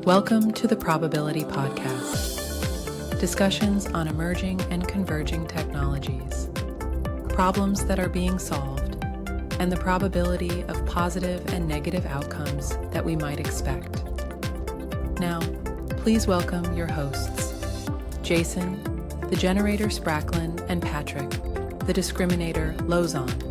Welcome to the Probability Podcast. Discussions on emerging and converging technologies, problems that are being solved, and the probability of positive and negative outcomes that we might expect. Now, please welcome your hosts, Jason, the generator Spracklin, and Patrick, the discriminator Lozon.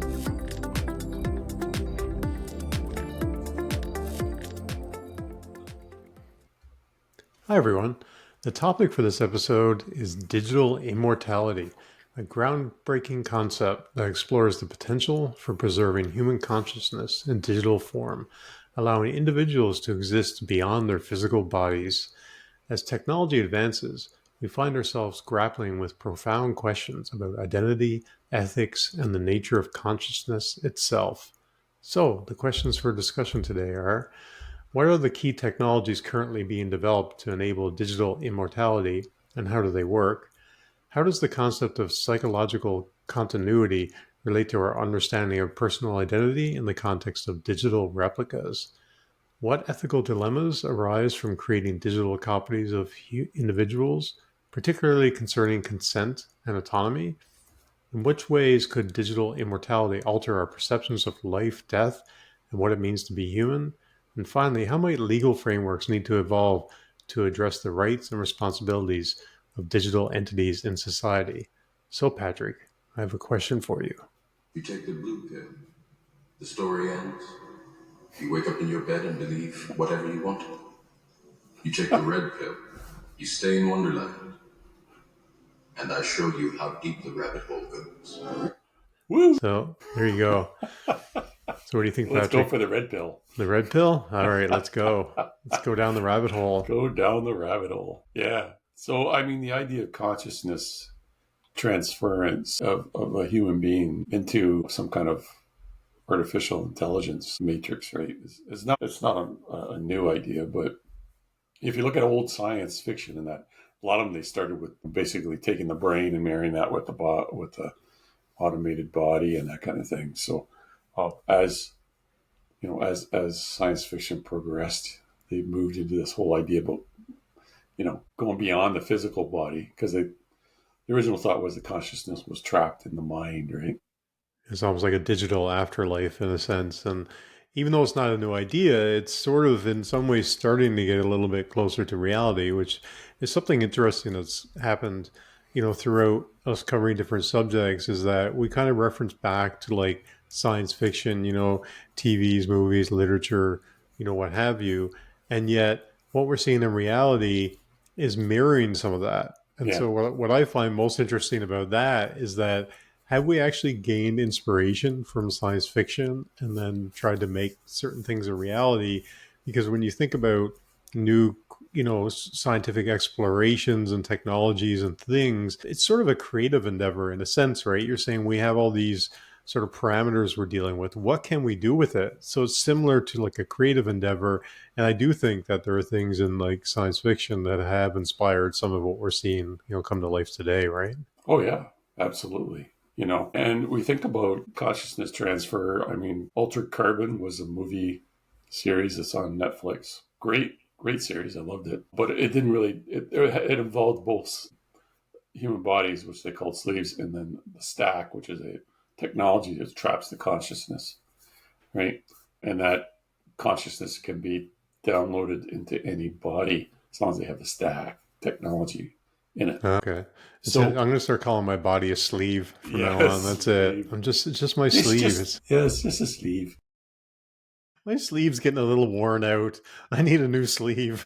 Hi everyone. The topic for this episode is digital immortality, a groundbreaking concept that explores the potential for preserving human consciousness in digital form, allowing individuals to exist beyond their physical bodies. As technology advances, we find ourselves grappling with profound questions about identity, ethics, and the nature of consciousness itself. So, the questions for discussion today are: what are the key technologies currently being developed to enable digital immortality, and how do they work? How does the concept of psychological continuity relate to our understanding of personal identity in the context of digital replicas? What ethical dilemmas arise from creating digital copies of individuals, particularly concerning consent and autonomy? In which ways could digital immortality alter our perceptions of life, death, and what it means to be human? And finally, how might legal frameworks need to evolve to address the rights and responsibilities of digital entities in society? So, Patrick, I have a question for you. You take the blue pill. The story ends. You wake up in your bed and believe whatever you want. You take the red pill. You stay in Wonderland. And I show you how deep the rabbit hole goes. Woo! So, there you go. So what do you think, Let's Patrick? go for the red pill. The red pill? All right, let's go. Let's go down the rabbit hole. Go down the rabbit hole. Yeah. So, I mean, the idea of consciousness transference of a human being into some kind of artificial intelligence matrix, right? It's not a new idea, but if you look at old science fiction and that, a lot of them, they started with basically taking the brain and marrying that with the automated body and that kind of thing. So, as science fiction progressed, they moved into this whole idea about, going beyond the physical body, because the original thought was the consciousness was trapped in the mind, right? It's almost like a digital afterlife in a sense. And even though it's not a new idea, it's sort of in some ways starting to get a little bit closer to reality, which is something interesting that's happened, throughout us covering different subjects, is that we kind of reference back to like science fiction, TVs, movies, literature, what have you. And yet what we're seeing in reality is mirroring some of that. And so what I find most interesting about that is that, have we actually gained inspiration from science fiction and then tried to make certain things a reality? Because when you think about new, scientific explorations and technologies and things, it's sort of a creative endeavor in a sense, right? You're saying we have all these sort of parameters we're dealing with. What can we do with it? So it's similar to like a creative endeavor. And I do think that there are things in like science fiction that have inspired some of what we're seeing, come to life today, right? Oh, yeah, absolutely. And we think about consciousness transfer. I mean, Altered Carbon was a movie series that's on Netflix. Great series. I loved it. But it didn't really, it involved both human bodies, which they called sleeves, and then the stack, which is a technology that traps the consciousness, right? And that consciousness can be downloaded into any body as long as they have the stack technology in it. Okay. So I'm going to start calling my body a sleeve from now on. That's sleeve. It's just my sleeve. It's just a sleeve. My sleeve's getting a little worn out. I need a new sleeve.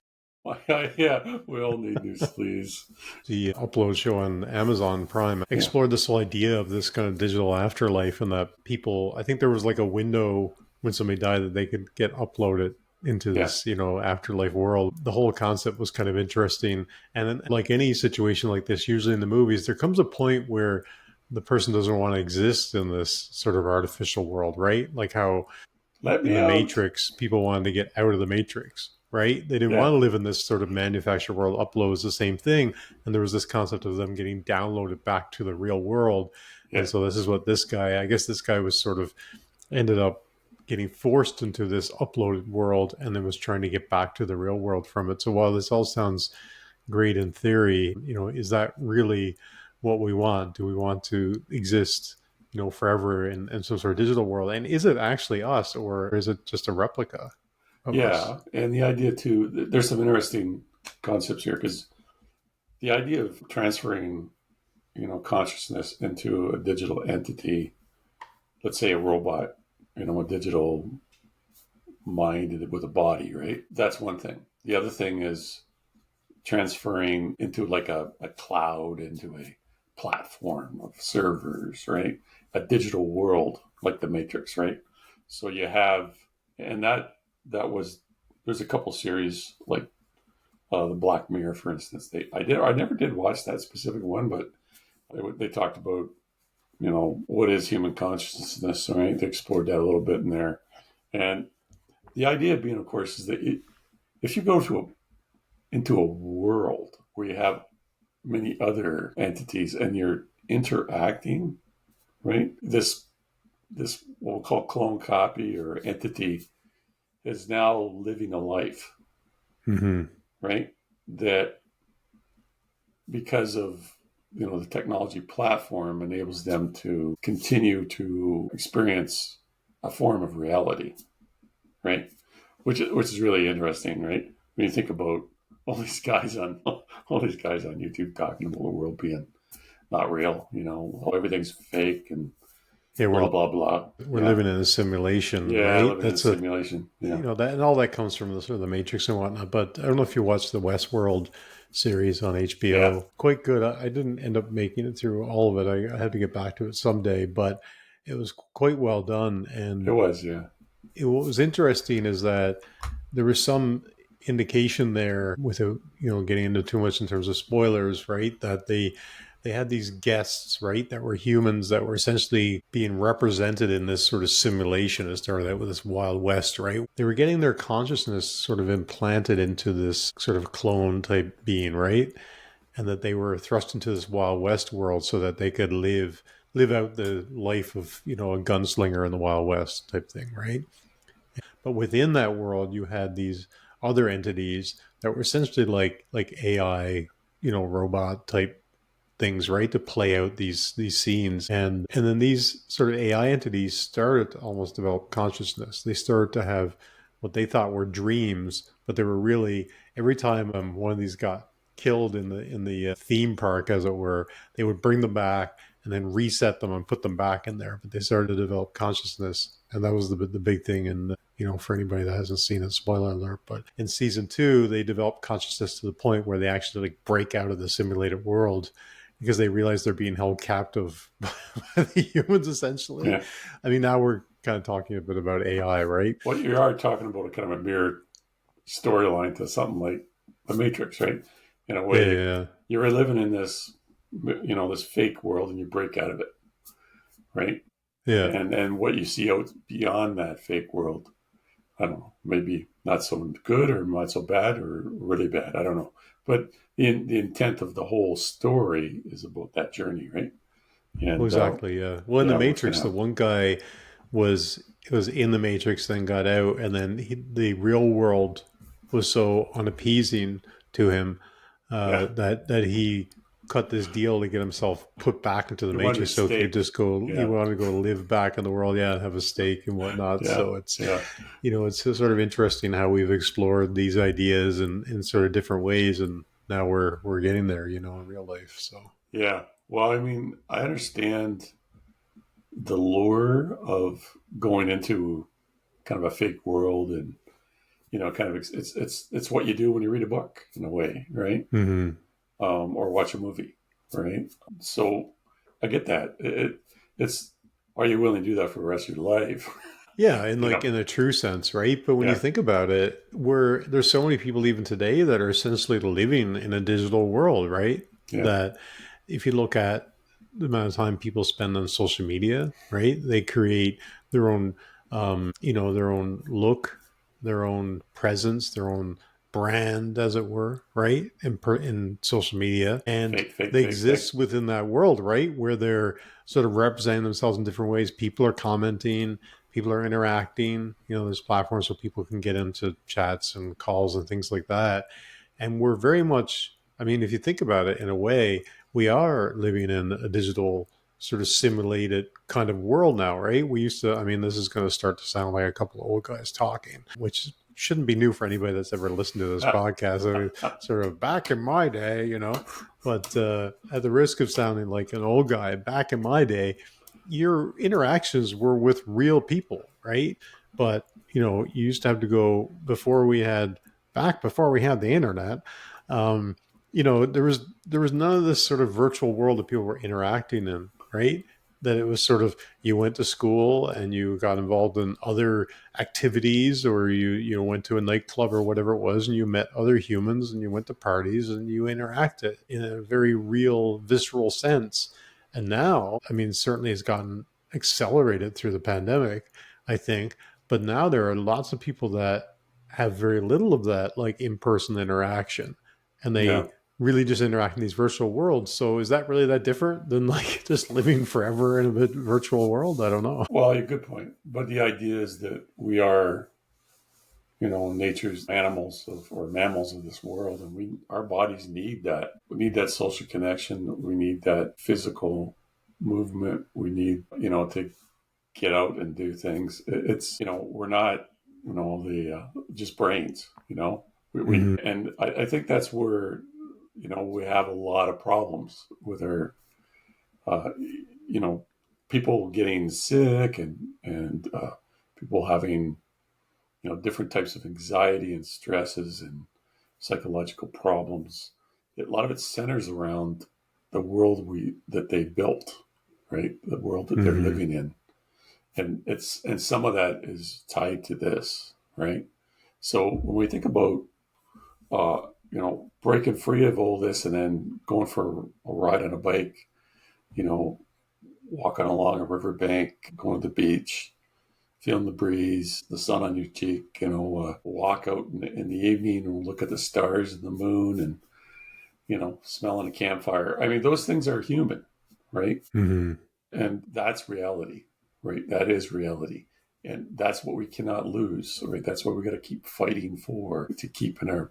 Yeah, we all need new sleeves. The Upload show on Amazon Prime explored this whole idea of this kind of digital afterlife, and that people, I think there was like a window when somebody died that they could get uploaded into this, afterlife world. The whole concept was kind of interesting. And then, like any situation like this, usually in the movies, there comes a point where the person doesn't want to exist in this sort of artificial world, right? Like how in the Matrix, people wanted to get out of the Matrix, right? They didn't want to live in this sort of manufactured world. Upload is the same thing. And there was this concept of them getting downloaded back to the real world. And so this is what this guy was sort of ended up getting forced into this uploaded world and then was trying to get back to the real world from it. So while this all sounds great in theory, is that really what we want? Do we want to exist, forever in some sort of digital world? And is it actually us, or is it just a replica of us? Yeah. And the idea too, there's some interesting concepts here, because the idea of transferring, consciousness into a digital entity, let's say a robot, a digital mind with a body, right? That's one thing. The other thing is transferring into like a cloud, into a platform of servers, right? A digital world like the Matrix, right? So you have, and that was, there's a couple series like the Black Mirror, for instance. I never did watch that specific one, but they talked about, what is human consciousness, right? They explored that a little bit in there. And the idea being, of course, is that if you go into a world where you have many other entities and you're interacting, right? This what we'll call clone copy or entity is now living a life, Mm-hmm. right? That because of the technology platform enables them to continue to experience a form of reality, right? Which is really interesting, right? When you think about all these guys on YouTube talking about the world being not real, everything's fake and Yeah, blah blah blah. we're Yeah, living in a simulation, yeah, right? living in a simulation. Yeah, That, and all that comes from the sort of the Matrix and whatnot. But I don't know if you watched the Westworld series on HBO. yeah, Quite good. I didn't end up making it through all of it. I had to get back to it someday, but it was quite well done. it And was. Yeah, what was interesting is that there was some indication there, without getting into too much in terms of spoilers, right? That they had these guests, right, that were humans that were essentially being represented in this sort of simulation. It started out with this Wild West, right? They were getting their consciousness sort of implanted into this sort of clone type being, right? And that they were thrust into this Wild West world so that they could live out the life of, a gunslinger in the Wild West type thing, right? But within that world, you had these other entities that were essentially like AI, robot type things, right, to play out these scenes. And then these sort of AI entities started to almost develop consciousness. They started to have what they thought were dreams, but they were really, every time one of these got killed in the theme park, as it were, they would bring them back and then reset them and put them back in there. But they started to develop consciousness, and that was the big thing. And for anybody that hasn't seen it, spoiler alert, but in season 2, they developed consciousness to the point where they actually break out of the simulated world, because they realize they're being held captive by the humans, essentially. yeah. I mean, now we're kind of talking a bit about AI, right? Well, you are talking about a kind of a mirror storyline to something like the Matrix, right? In a way, Yeah. you're living in this, this fake world, and you break out of it, right? Yeah. And what you see out beyond that fake world, I don't know, maybe not so good or not so bad or really bad. I don't know. But the intent of the whole story is about that journey, right? And Well, exactly. Yeah. Well, in the Matrix, the happen. one guy was in the Matrix, then got out, and then the real world was so unappeasing to him that he cut this deal to get himself put back into the He wanted Matrix, a so he stake. could just go. Yeah. He wanted to go live back in the world, and have a stake and whatnot. Yeah. So it's Yeah. it's sort of interesting how we've explored these ideas in sort of different ways, and now we're getting there, in real life. So Yeah. Well, I mean, I understand the lure of going into kind of a fake world, and kind of it's what you do when you read a book, in a way, right? mm-hmm. Or watch a movie, right? So I get that. It's are you willing to do that for the rest of your life? Yeah, in in a true sense, right? But when you think about it, there's so many people even today that are essentially living in a digital world, right? Yeah. That if you look at the amount of time people spend on social media, right? They create their own, their own look, their own presence, their own brand, as it were, right? In social media, and they exist within that world, right? Where they're sort of representing themselves in different ways. People are commenting, people are interacting. There's platforms where people can get into chats and calls and things like that. And we're very much, I mean, if you think about it in a way, we are living in a digital sort of simulated kind of world now, right? We used to, I mean, this is going to start to sound like a couple of old guys talking, which shouldn't be new for anybody that's ever listened to this podcast. I mean, sort of back in my day, but at the risk of sounding like an old guy, back in my day, your interactions were with real people, right? But, you used to have to go before we had the internet. There was none of this sort of virtual world that people were interacting in, right? That it was sort of, you went to school and you got involved in other activities, or you went to a nightclub or whatever it was, and you met other humans, and you went to parties and you interacted in a very real, visceral sense. And now, I mean, certainly it's gotten accelerated through the pandemic, I think. But now there are lots of people that have very little of that, like in-person interaction, and Yeah. they really just interact in these virtual worlds. So is that really that different than like just living forever in a virtual world? I don't know. Well, a good point. But the idea is that we are, nature's animals or mammals of this world, and our bodies need that. We need that social connection. We need that physical movement. We need, to get out and do things. It's, we're not, the just brains. And I think that's where, we have a lot of problems with our, people getting sick and people having, different types of anxiety and stresses and psychological problems. A lot of it centers around the world that they built, right? The world that they're living in. And some of that is tied to this, right? So when we think about, breaking free of all this and then going for a ride on a bike, walking along a riverbank, going to the beach, feeling the breeze, the sun on your cheek, walk out in the evening and look at the stars and the moon and, smelling a campfire. I mean, those things are human, right? Mm-hmm. And that's reality, right? That is reality. And that's what we cannot lose, right? That's what we got to keep fighting for, to keep in our.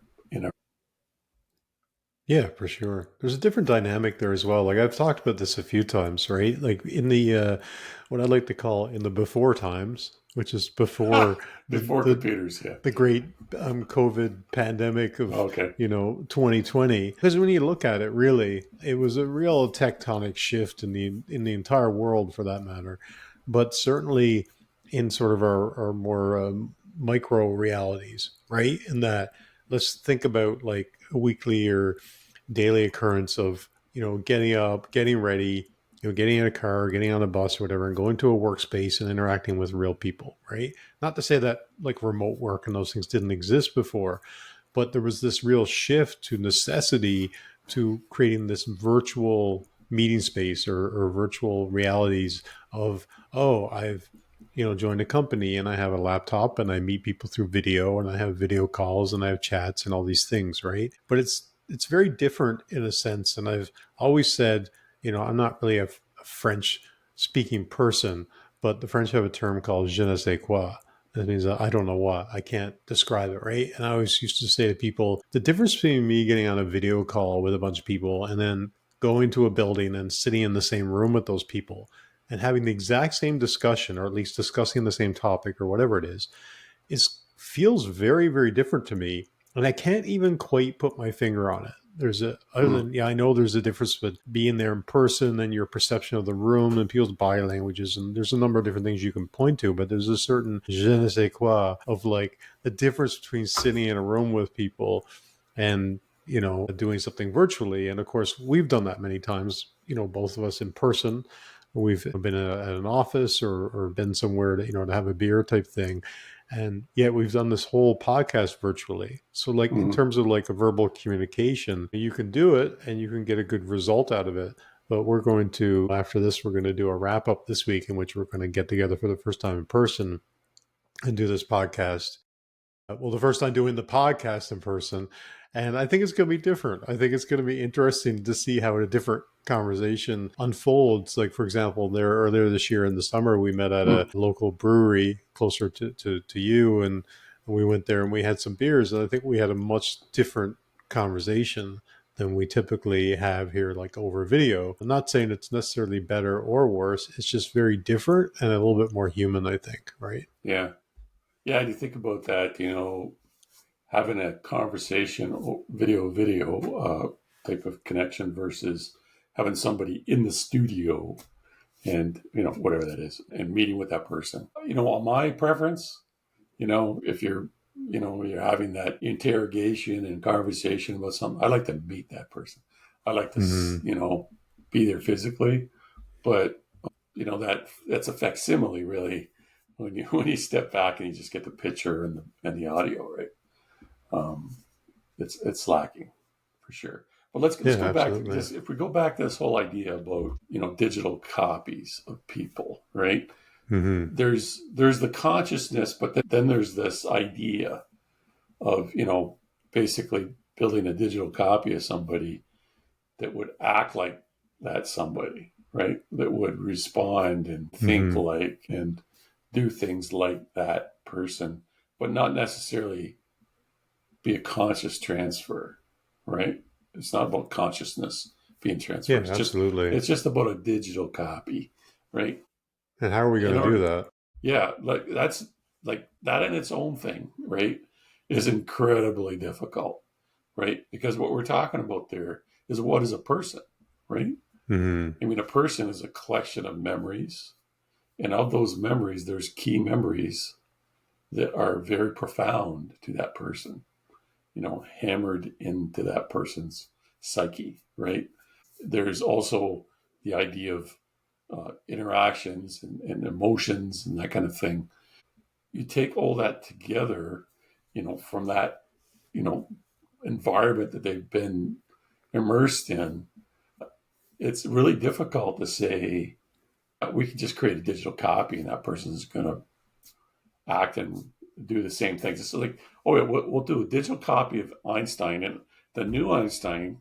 Yeah, for sure. There's a different dynamic there as well. Like I've talked about this a few times, right? Like in the what I like to call in the before times, which is before before computers, yeah, the great COVID pandemic of okay, 2020. Because when you look at it, really, it was a real tectonic shift in the entire world, for that matter. But certainly in sort of our more micro realities, right? In that, let's think about like a weekly or daily occurrence of, getting up, getting ready, getting in a car, getting on a bus or whatever, and going to a workspace and interacting with real people, right? Not to say that like remote work and those things didn't exist before, but there was this real shift to necessity to creating this virtual meeting space or virtual realities of, oh, I've joined a company and I have a laptop and I meet people through video and I have video calls and I have chats and all these things, right? But it's very different in a sense. And I've always said, I'm not really a French speaking person, but the French have a term called je ne sais quoi. That means I don't know what. I can't describe it, right? And I always used to say to people, the difference between me getting on a video call with a bunch of people and then going to a building and sitting in the same room with those people and having the exact same discussion, or at least discussing the same topic or whatever it is feels very, very different to me. And I can't even quite put my finger on it. I know there's a difference with being there in person and your perception of the room and people's body languages. And there's a number of different things you can point to, but there's a certain je ne sais quoi of like the difference between sitting in a room with people and, doing something virtually. And of course, we've done that many times, both of us in person. We've been at an office or been somewhere to, to have a beer type thing. And yet we've done this whole podcast virtually. So like in terms of like a verbal communication, you can do it and you can get a good result out of it. But after this, we're going to do a wrap up this week in which we're going to get together for the first time in person and do this podcast. Well, the first time doing the podcast in person. And I think it's going to be different. I think it's going to be interesting to see how a different conversation unfolds. Like, for example, there earlier this year in the summer, we met at a local brewery closer to you, and we went there and we had some beers. And I think we had a much different conversation than we typically have here, like over video. I'm not saying it's necessarily better or worse. It's just very different and a little bit more human, I think, right? Yeah. Yeah. And you think about that, having a conversation, type of connection versus having somebody in the studio and, whatever that is, and meeting with that person. On my preference, if you're having that interrogation and conversation about something, I like to meet that person. I like to, Mm-hmm. be there physically, but that's a facsimile really when you step back and you just get the picture and the audio, right? Um, it's lacking for sure. But let's Yeah, go back to absolutely. this. If we go back to this whole idea about digital copies of people, right? Mm-hmm. There's the consciousness, but then there's this idea of basically building a digital copy of somebody that would act like that somebody, right? That would respond and think Mm-hmm. like and do things like that person, but not necessarily be a conscious transfer, right? It's not about consciousness being Yeah, transferred. absolutely. It's just about a digital copy, right? And how are we In going to do order, that? yeah, like that's like that in its own thing, right? Is incredibly difficult, right? Because what we're talking about there is what is a person, right? Mm-hmm. I mean, a person is a collection of memories, and of those memories, there's key memories that are very profound to that person, hammered into that person's psyche, right? There's also the idea of interactions and emotions and that kind of thing. You take all that together, from that, you know, environment that they've been immersed in. It's really difficult to say we can just create a digital copy and that person's going to act and do the same things. It's like, oh, yeah, we'll do a digital copy of Einstein, and the new Einstein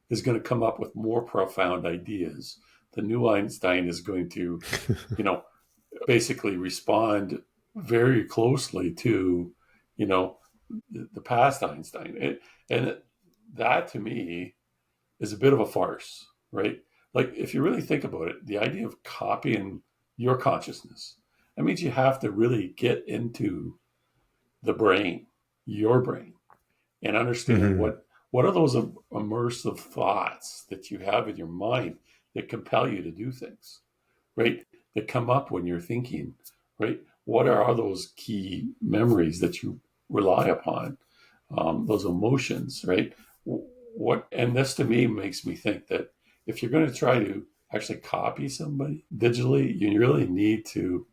is going to come up with more profound ideas. The new Einstein is going to, you know, basically respond very closely to, you know, the past Einstein. And that to me is a bit of a farce, right? Like, if you really think about it, the idea of copying your consciousness, that means you have to really get into the brain, your brain, and understand Mm-hmm. what are those immersive thoughts that you have in your mind that compel you to do things, right? That come up when you're thinking, right? What are those key memories that you rely upon? Those emotions, right? What and this to me makes me think that if you're going to try to actually copy somebody digitally, you really need to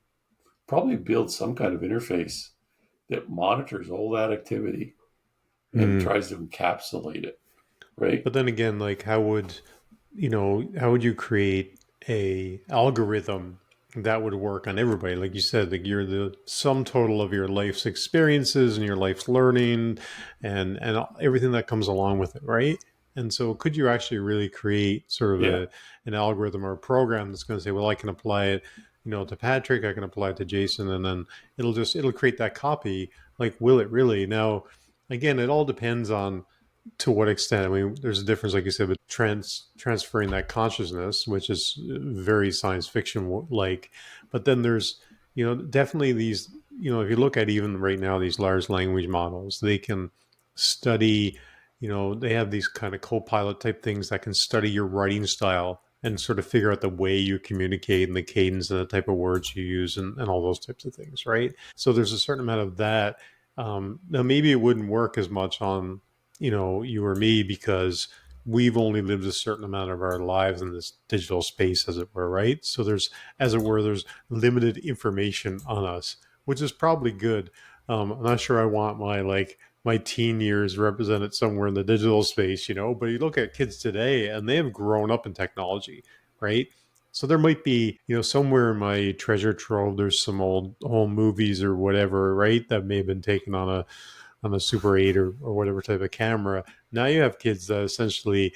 probably build some kind of interface that monitors all that activity and Mm-hmm. tries to encapsulate it, right? But then again, like how would you create a algorithm that would work on everybody? Like you said, like you're the sum total of your life's experiences and your life's learning and everything that comes along with it, right? And so could you actually really create sort of Yeah, an algorithm or a program that's going to say, well, I can apply it, to Patrick, I can apply it to Jason, and then it'll create that copy. Like, will it really? Now, again, it all depends on to what extent. I mean, there's a difference, like you said, with transferring that consciousness, which is very science fiction like. But then there's, definitely these, if you look at even right now, these large language models, they can study, they have these kind of co-pilot type things that can study your writing style and sort of figure out the way you communicate and the cadence and the type of words you use and all those types of things, right? So there's a certain amount of that. Now, maybe it wouldn't work as much on you or me because we've only lived a certain amount of our lives in this digital space, as it were, right? So as it were, there's limited information on us, which is probably good. I'm not sure I want my teen years represented somewhere in the digital space, but you look at kids today and they have grown up in technology, right? So there might be, somewhere in my treasure trove, there's some old movies or whatever, right? That may have been taken on on a Super 8 or whatever type of camera. Now you have kids that essentially,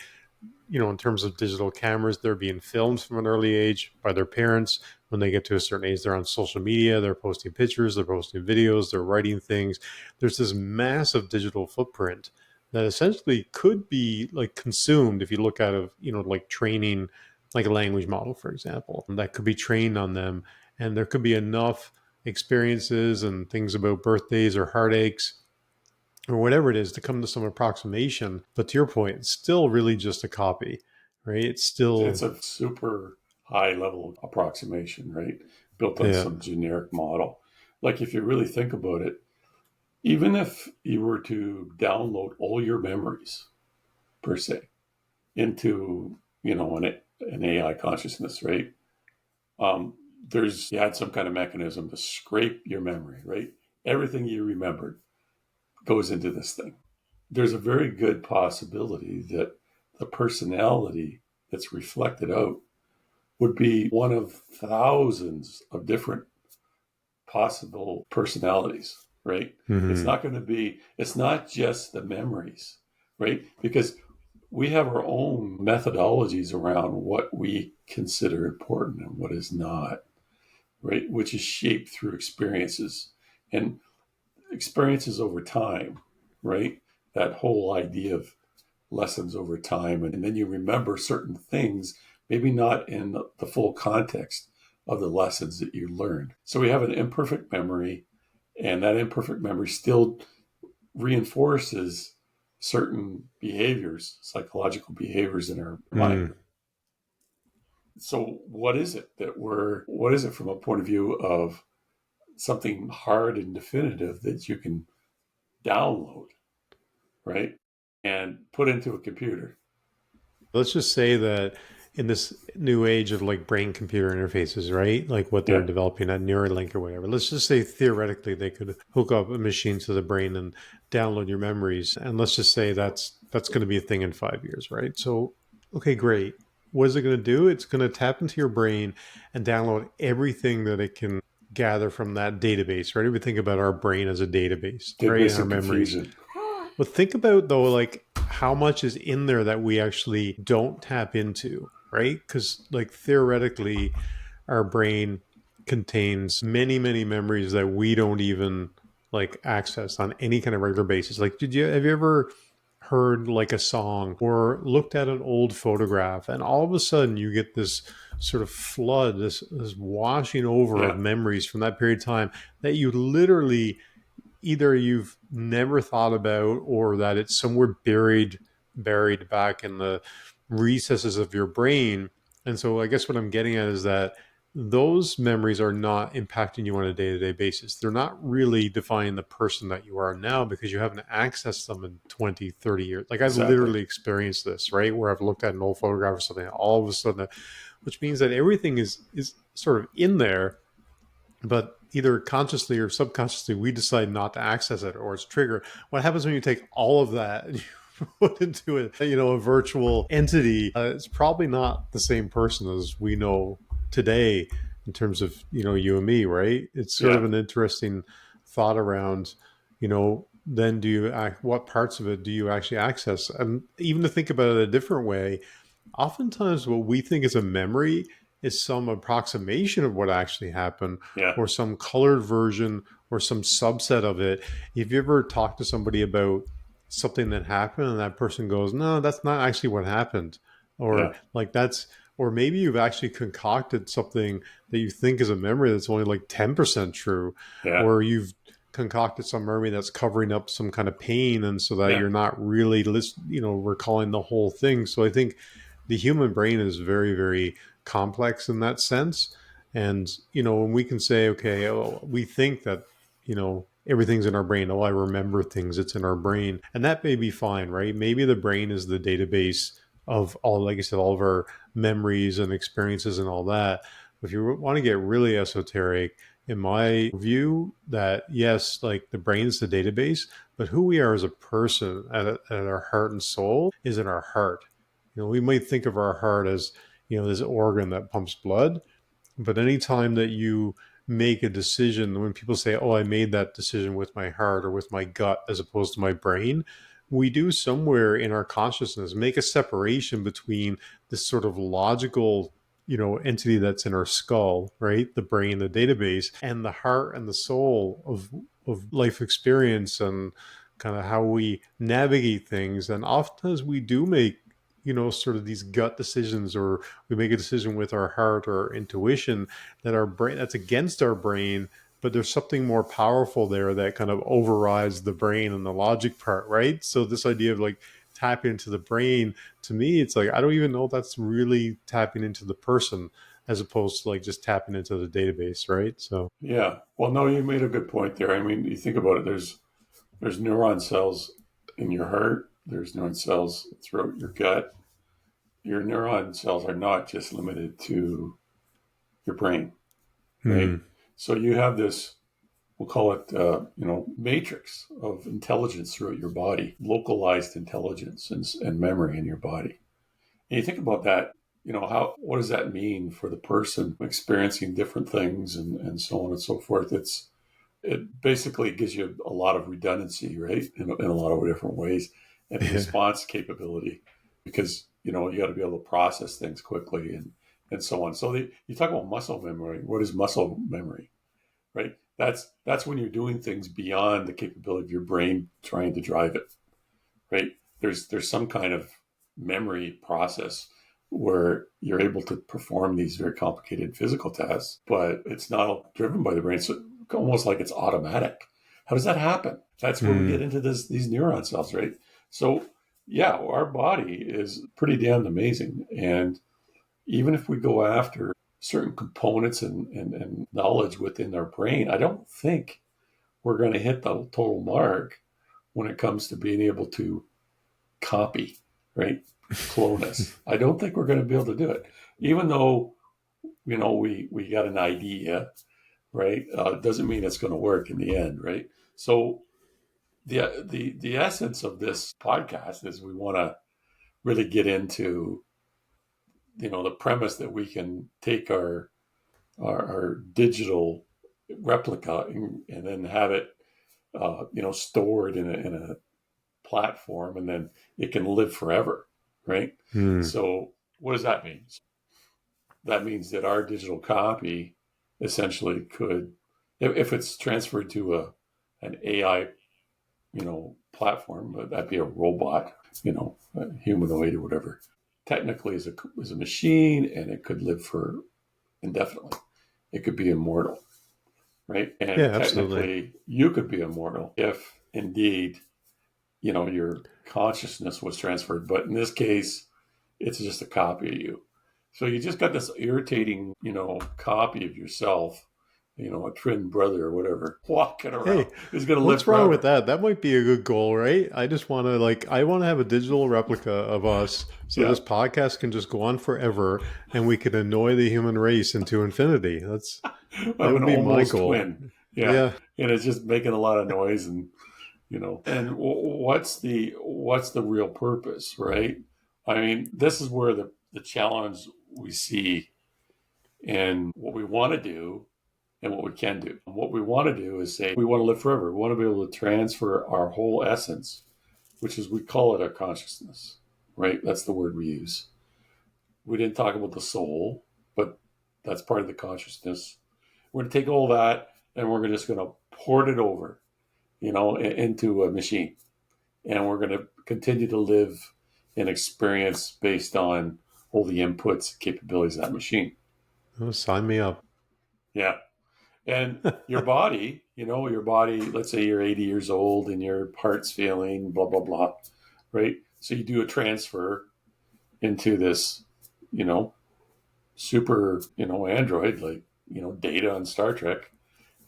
in terms of digital cameras, they're being filmed from an early age by their parents. When they get to a certain age, they're on social media, they're posting pictures, they're posting videos, they're writing things. There's this massive digital footprint that essentially could be like consumed if you look at it, like training, like a language model, for example, that could be trained on them. And there could be enough experiences and things about birthdays or heartaches or whatever it is to come to some approximation. But to your point, it's still really just a copy, right? It's still, It's a super high level approximation, right? Built on yeah, some generic model. Like if you really think about it, even if you were to download all your memories per se into, an AI consciousness, right? You had some kind of mechanism to scrape your memory, right? Everything you remembered goes into this thing. There's a very good possibility that the personality that's reflected out would be one of thousands of different possible personalities, right? It's mm-hmm. not going to be, it's not just the memories, right? Because we have our own methodologies around what we consider important and what is not, right? Which is shaped through experiences and experiences over time, right? That whole idea of lessons over time. And then you remember certain things, maybe not in the full context of the lessons that you learned. So we have an imperfect memory, and that imperfect memory still reinforces certain behaviors, psychological behaviors in our mind. Mm. So what is it what is it from a point of view of something hard and definitive that you can download, right? And put into a computer. Let's just say that in this new age of like brain computer interfaces, right? Like what they're Yeah. developing at Neuralink or whatever. Let's just say theoretically they could hook up a machine to the brain and download your memories. And let's just say that's going to be a thing in 5 years, right? So, okay, great. What is it going to do? It's going to tap into your brain and download everything that it can gather from that database, right? We think about our brain as a database, right? And Database our of memories. confusion. But think about though, like how much is in there that we actually don't tap into, right? Because like theoretically, our brain contains many, many memories that we don't even like access on any kind of regular basis. Like, have you ever heard like a song or looked at an old photograph and all of a sudden you get this sort of flood, this washing over of Yeah. memories from that period of time that you literally either you've never thought about or that it's somewhere buried back in the recesses of your brain. And so I guess what I'm getting at is that those memories are not impacting you on a day-to-day basis. They're not really defining the person that you are now because you haven't accessed them in 20, 30 years. Like I've Exactly. literally experienced this, right? Where I've looked at an old photograph or something, all of a sudden, which means that everything is sort of in there, but either consciously or subconsciously we decide not to access it or it's triggered. What happens when you take all of that and you put into a virtual entity? It's probably not the same person as we know today in terms of you and me, right? It's sort of Yeah. an interesting thought around then do you what parts of it do you actually access? And even to think about it a different way, oftentimes what we think is a memory is some approximation of what actually happened Yeah. or some colored version or some subset of it. If you ever talk to somebody about something that happened and that person goes, no, that's not actually what happened, or Yeah. like or maybe you've actually concocted something that you think is a memory that's only like 10% true, Yeah. or you've concocted some memory that's covering up some kind of pain, and so that Yeah. you're not really recalling the whole thing. So I think the human brain is very, very complex in that sense. And, when we can say, okay, we think that, everything's in our brain. Oh, I remember things. It's in our brain. And that may be fine, right? Maybe the brain is the database of all, like I said, all of our memories and experiences and all that. But if you want to get really esoteric, in my view, that yes, like the brain's the database, but who we are as a person at our heart and soul is in our heart. We might think of our heart as, this organ that pumps blood, but anytime that you make a decision, when people say, oh, I made that decision with my heart or with my gut as opposed to my brain, we do somewhere in our consciousness make a separation between this sort of logical, entity that's in our skull, right? The brain, the database, and the heart and the soul of life experience and kind of how we navigate things. And oftentimes we do make, sort of these gut decisions, or we make a decision with our heart or intuition that our brain, that's against our brain, but there's something more powerful there that kind of overrides the brain and the logic part, right? So this idea of like tapping into the brain, to me, it's like, I don't even know if that's really tapping into the person as opposed to like just tapping into the database, right? So Yeah. Well, no, you made a good point there. I mean, you think about it, there's neuron cells in your heart, there's neuron cells throughout your gut. Your neuron cells are not just limited to your brain, right? So you have this, we'll call it, matrix of intelligence throughout your body, localized intelligence and memory in your body. And you think about that, what does that mean for the person experiencing different things and so on and so forth? It basically gives you a lot of redundancy, right? In a lot of different ways, and yeah. response capability, because, you got to be able to process things quickly and so on. So you talk about muscle memory. What is muscle memory, right? That's when you're doing things beyond the capability of your brain trying to drive it, right? There's some kind of memory process where you're able to perform these very complicated physical tasks, but it's not driven by the brain. So almost like it's automatic. How does that happen? That's where we get into these neuron cells, right? So yeah, our body is pretty damn amazing. And even if we go after certain components and knowledge within our brain, I don't think we're going to hit the total mark when it comes to being able to copy, right? Clone us. I don't think we're going to be able to do it. Even though, we got an idea, right? Doesn't mean it's going to work in the end, right? So the essence of this podcast is we want to really get into, the premise that we can take our digital replica and then have it, stored in a platform, and then it can live forever, right? So what does that mean? That means that our digital copy essentially could, if it's transferred to an AI, platform, but that'd be a robot, a humanoid or whatever. Technically, is a machine, and it could live for indefinitely. It could be immortal, right? And Yeah, technically, absolutely. you could be immortal if indeed, your consciousness was transferred. But in this case, it's just a copy of you. So you just got this irritating, copy of yourself, a twin brother or whatever, walking around. Hey, Who's going to live what's wrong forever. with that? That might be a good goal, right? I just want to I want to have a digital replica of us so Yeah. this podcast can just go on forever and we can annoy the human race into infinity. That Of would an be my almost goal. twin. Yeah. Yeah. And it's just making a lot of noise and what's the real purpose, right? I mean, this is where the challenge we see in what we want to do and what we can do. What we want to do is say we want to live forever. We want to be able to transfer our whole essence, which is, we call it our consciousness, right? That's the word we use. We didn't talk about the soul, but that's part of the consciousness. We're going to take all that and we're just going to port it over, into a machine. And we're going to continue to live and experience based on all the inputs, capabilities of that machine. Oh, sign me up. Yeah. And your body, let's say you're 80 years old and your heart's failing, blah, blah, blah, right? So you do a transfer into this, super, android, like, Data on Star Trek,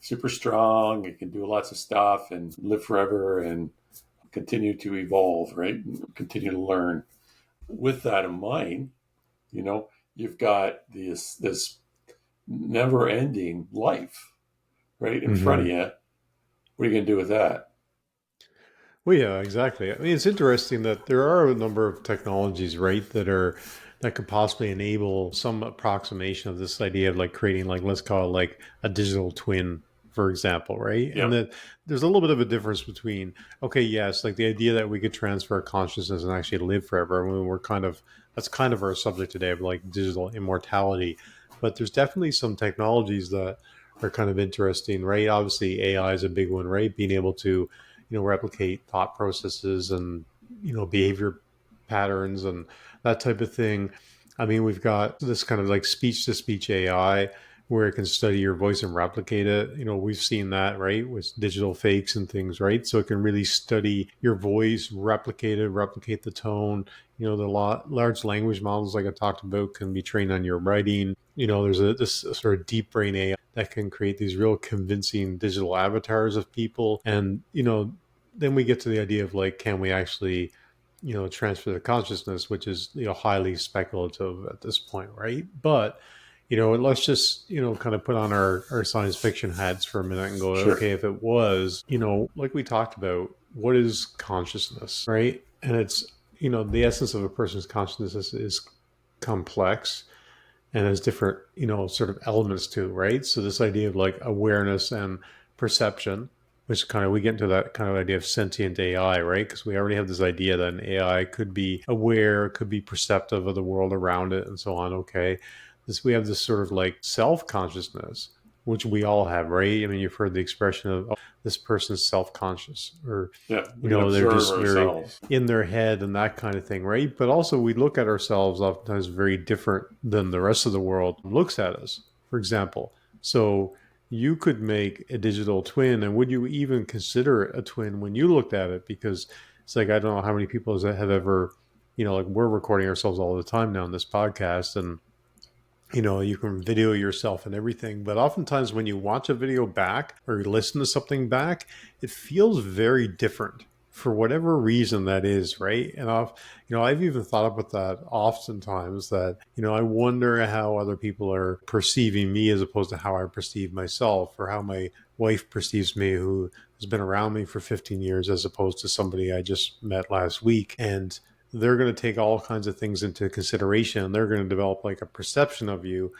super strong. It can do lots of stuff and live forever and continue to evolve, right? And continue to learn. With that in mind, you've got this never ending life right in front of you. What are you going to do with that? Well, yeah, exactly. I mean, it's interesting that there are a number of technologies, right, that are that could possibly enable some approximation of this idea of like creating, like, let's call it like a digital twin, for example, right? And Yep. that there's a little bit of a difference between, okay, yes, like the idea that we could transfer consciousness and actually live forever. I mean, that's kind of our subject today of like digital immortality. But there's definitely some technologies that are kind of interesting, right? Obviously, AI is a big one, right? Being able to, replicate thought processes and, behavior patterns and that type of thing. I mean, we've got this kind of like speech to speech AI where it can study your voice and replicate it. We've seen that, right, with digital fakes and things, right? So it can really study your voice, replicate it, replicate the tone. The large language models, like I talked about, can be trained on your writing. There's this sort of deep brain AI that can create these real convincing digital avatars of people. And, then we get to the idea of like, can we actually transfer the consciousness, which is highly speculative at this point, right? But let's just kind of put on our science fiction hats for a minute and go, Sure. okay, if it was, like we talked about, what is consciousness, right? And it's the essence of a person's consciousness is complex and has different sort of elements to, right? So this idea of like awareness and perception, which kind of we get into that kind of idea of sentient AI, right? Because we already have this idea that an AI could be aware, could be perceptive of the world around it, and so on. Okay, we have this sort of like self-consciousness, which we all have, right? I mean, you've heard the expression of, oh, this person's self-conscious, or Yeah. We can they're observe just very ourselves. in their head and that kind of thing, right? But also we look at ourselves oftentimes very different than the rest of the world looks at us, for example. So you could make a digital twin, and would you even consider it a twin when you looked at it? Because it's like, I don't know how many people have ever, like we're recording ourselves all the time now in this podcast, and you can video yourself and everything, but oftentimes when you watch a video back or you listen to something back, it feels very different for whatever reason that is, right? And I've even thought about that oftentimes, that, I wonder how other people are perceiving me as opposed to how I perceive myself, or how my wife perceives me, who has been around me for 15 years, as opposed to somebody I just met last week. And they're going to take all kinds of things into consideration. They're going to develop like a perception of you.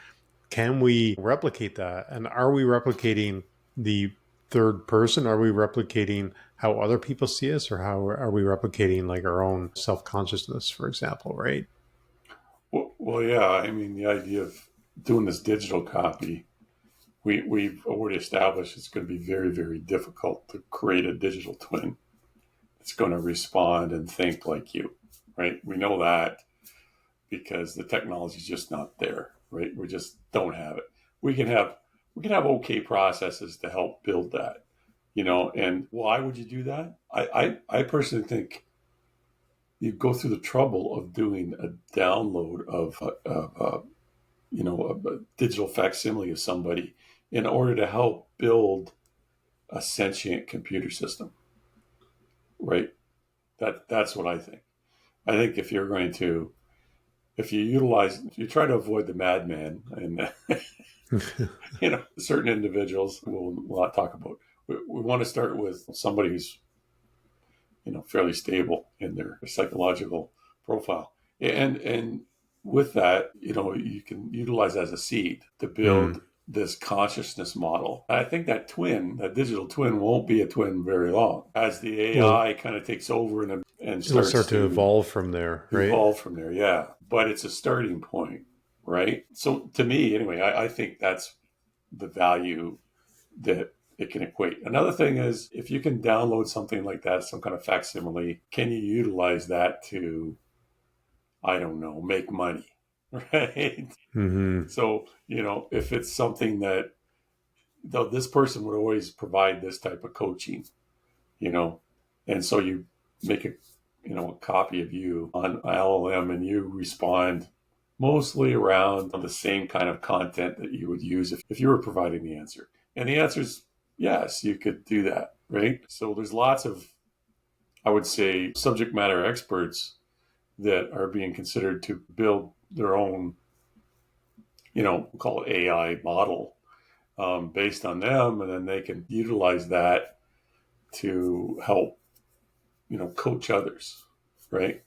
Can we replicate that? And are we replicating the third person? Are we replicating how other people see us, or how are we replicating like our own self-consciousness, for example, right? Well, yeah. I mean, the idea of doing this digital copy, we've already established it's going to be very, very difficult to create a digital twin. It's going to respond and think like you, right? We know that because the technology is just not there, right? We just don't have it. We can have okay processes to help build that, And why would you do that? I personally think you go through the trouble of doing a download of a digital facsimile of somebody in order to help build a sentient computer system, right? That's what I think. I think if you try to avoid the madman, and certain individuals we'll not talk about. We want to start with somebody who's fairly stable in their psychological profile, and with that, you can utilize as a seed to build this consciousness model. I think that digital twin, won't be a twin very long as the AI kind of takes over and It'll starts start to evolve from there, right? Evolve from there, yeah. But it's a starting point, right? So to me, anyway, I think that's the value that it can equate. Another thing is, if you can download something like that, some kind of facsimile, can you utilize that to, I don't know, make money, right? Mm-hmm. So, if it's something that, though, this person would always provide this type of coaching, and so you make a copy of you on LLM, and you respond mostly around the same kind of content that you would use if you were providing the answer. And the answer is yes, you could do that, right? So there's lots of, I would say, subject matter experts that are being considered to build their own, we'll call it AI model based on them, and then they can utilize that to help, coach others, right?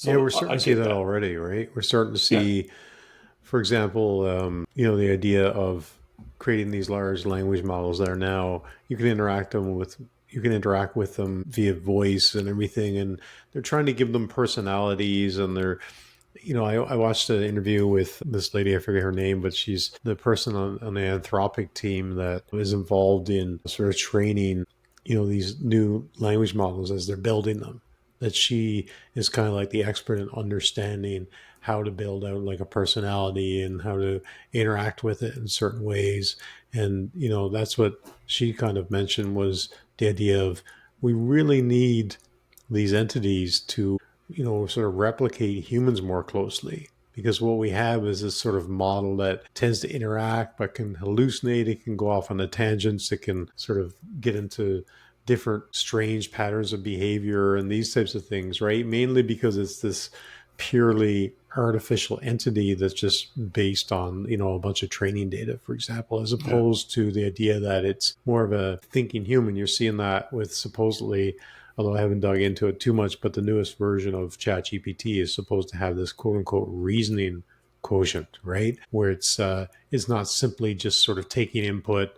Yeah, we're So starting I to see get that that. already, right? We're starting to Yeah. see, for example, the idea of creating these large language models that are now you can interact with them via voice and everything, and they're trying to give them personalities, and I watched an interview with this lady, I forget her name, but she's the person on the Anthropic team that is involved in sort of training, these new language models as they're building them. That she is kind of like the expert in understanding how to build out like a personality and how to interact with it in certain ways. And, that's what she kind of mentioned was the idea of we really need these entities to sort of replicate humans more closely. Because what we have is this sort of model that tends to interact but can hallucinate. It can go off on the tangents. It can sort of get into different strange patterns of behavior and these types of things, right? Mainly because it's this purely artificial entity that's just based on, a bunch of training data, for example, as Yeah. opposed to the idea that it's more of a thinking human. You're seeing that with supposedly, although I haven't dug into it too much, but the newest version of ChatGPT is supposed to have this quote unquote reasoning quotient, right? Where it's not simply just sort of taking input,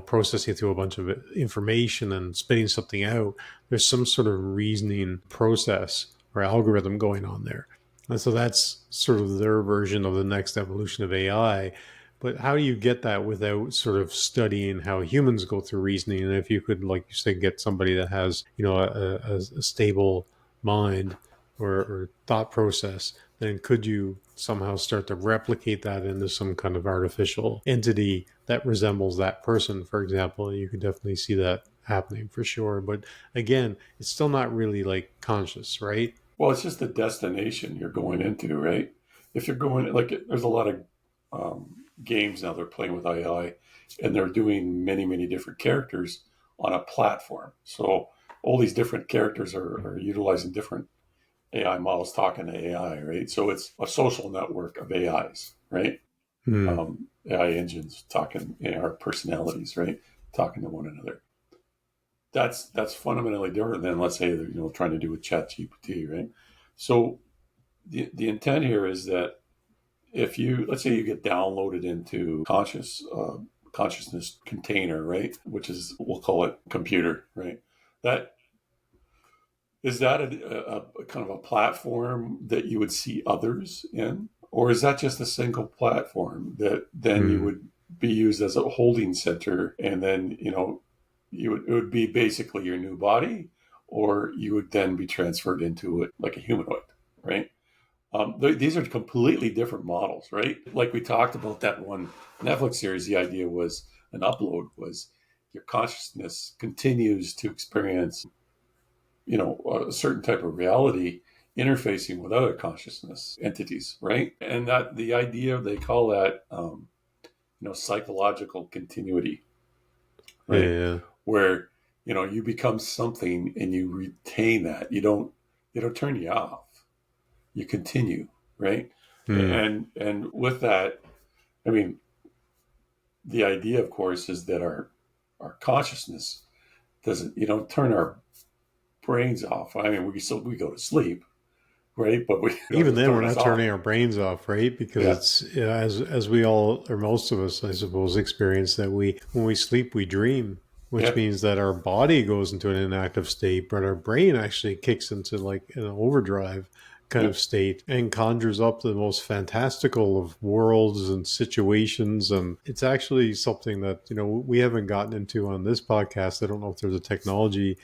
processing through a bunch of information and spitting something out. There's some sort of reasoning process or algorithm going on there. And so that's sort of their version of the next evolution of AI. But how do you get that without sort of studying how humans go through reasoning? And if you could, like you said, get somebody that has, a stable mind or thought process, then could you somehow start to replicate that into some kind of artificial entity that resembles that person, for example? You could definitely see that happening for sure. But again, it's still not really like conscious, right? Well, it's just the destination you're going into, right? If you're going, like, there's a lot of games now they're playing with AI, and they're doing many, many different characters on a platform. So all these different characters are utilizing different AI models talking to AI, right? So it's a social network of AIs, right? Hmm. AI engines talking, our personalities, right? Talking to one another. That's fundamentally different than, let's say, trying to do with ChatGPT, right? So the intent here is that if you, let's say, you get downloaded into consciousness container, right, which is, we'll call it computer, right? That is that a kind of a platform that you would see others in, or is that just a single platform that then you Hmm. would be used as a holding center, and then it would be basically your new body, or you would then be transferred into it like a humanoid, right? These are completely different models, right? Like we talked about that one Netflix series, the idea was an upload was your consciousness continues to experience, a certain type of reality interfacing with other consciousness entities, right? And that the idea, they call that, psychological continuity, right? Yeah. Where, you become something and you retain that. They don't turn you off. You continue, right? Hmm. And with that, I mean, the idea, of course, is that our consciousness doesn't, turn our brains off. I mean, we go to sleep, right? But we Even doesn't then, we're turn us not off. turning our brains off, right? Because Yeah, it's as we all, or most of us, I suppose, experience that when we sleep, we dream, which yeah, means that our body goes into an inactive state, but our brain actually kicks into like an overdrive kind yeah, of state and conjures up the most fantastical of worlds and situations. And it's actually something that, we haven't gotten into on this podcast. I don't know if there's a technology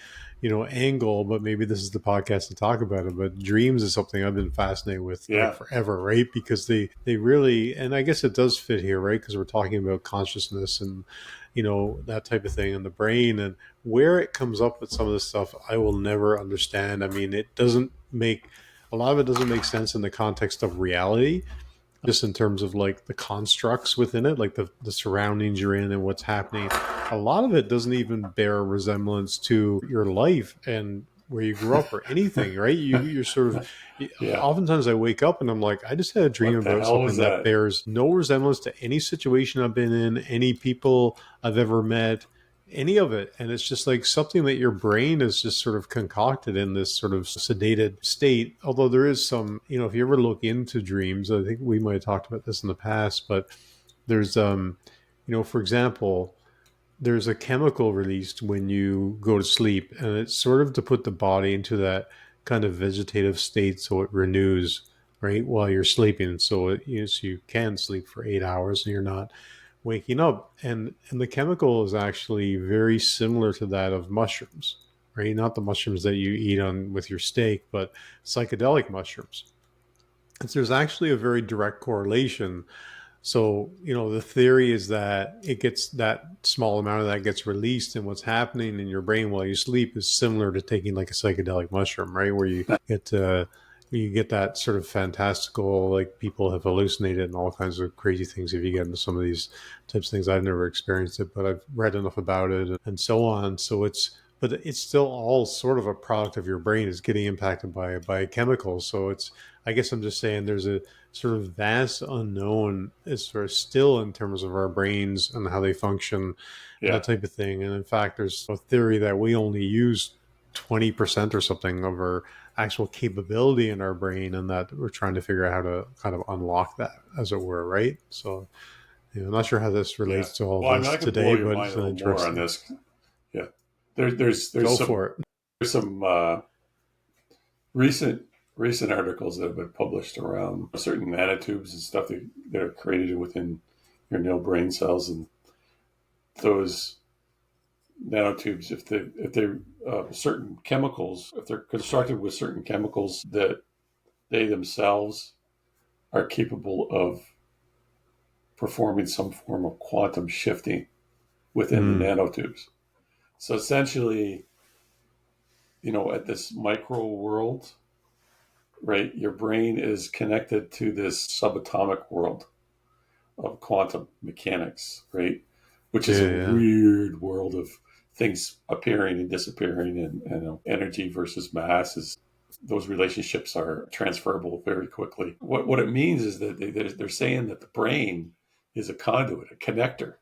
angle, but maybe this is the podcast to talk about it. But dreams is something I've been fascinated with like yeah, forever, right? Because they really, and I guess it does fit here, right? Because we're talking about consciousness and that type of thing in the brain, and where it comes up with some of this stuff I will never understand. I mean, it doesn't make a lot of it doesn't make sense in the context of reality, just in terms of like the constructs within it, like the surroundings you're in and what's happening. A lot of it doesn't even bear a resemblance to your life and where you grew up or anything, right? You're sort of, yeah. oftentimes I wake up and I'm like, I just had a dream What the about hell was something that that? bears no resemblance to any situation I've been in, any people I've ever met. any of it. And it's just like something that your brain is just sort of concocted in this sort of sedated state. Although there is some, if you ever look into dreams, I think we might have talked about this in the past, but there's, for example, there's a chemical released when you go to sleep, and it's sort of to put the body into that kind of vegetative state so it renews right while you're sleeping, so you can sleep for 8 hours and you're not waking up. And the chemical is actually very similar to that of mushrooms, right? Not the mushrooms that you eat on with your steak, but psychedelic mushrooms. And so there's actually a very direct correlation. So, the theory is that it gets that small amount of that gets released, and what's happening in your brain while you sleep is similar to taking like a psychedelic mushroom, right? Where you get that sort of fantastical, like people have hallucinated and all kinds of crazy things if you get into some of these types of things. I've never experienced it, but I've read enough about it and so on. But it's still all sort of a product of your brain is getting impacted by chemicals. So I guess I'm just saying there's a sort of vast unknown as far as still in terms of our brains and how they function and that type of thing. And in fact, there's a theory that we only use 20% or something of our actual capability in our brain, and that we're trying to figure out how to kind of unlock that, as it were, right? So, I'm not sure how this relates to all well, this I can today, blow your but mind it's a little more interesting. on this. Yeah, there's Go some, for it. There's some recent articles that have been published around certain nanotubes and stuff that are created within your nil brain cells, and those nanotubes, if they're certain chemicals, if they're constructed with certain chemicals that they themselves are capable of performing some form of quantum shifting within the nanotubes. So essentially, at this micro world, right, your brain is connected to this subatomic world of quantum mechanics, right, which is a weird world of things appearing and disappearing, and energy versus mass is, those relationships are transferable very quickly. What it means is that they're saying that the brain is a conduit, a connector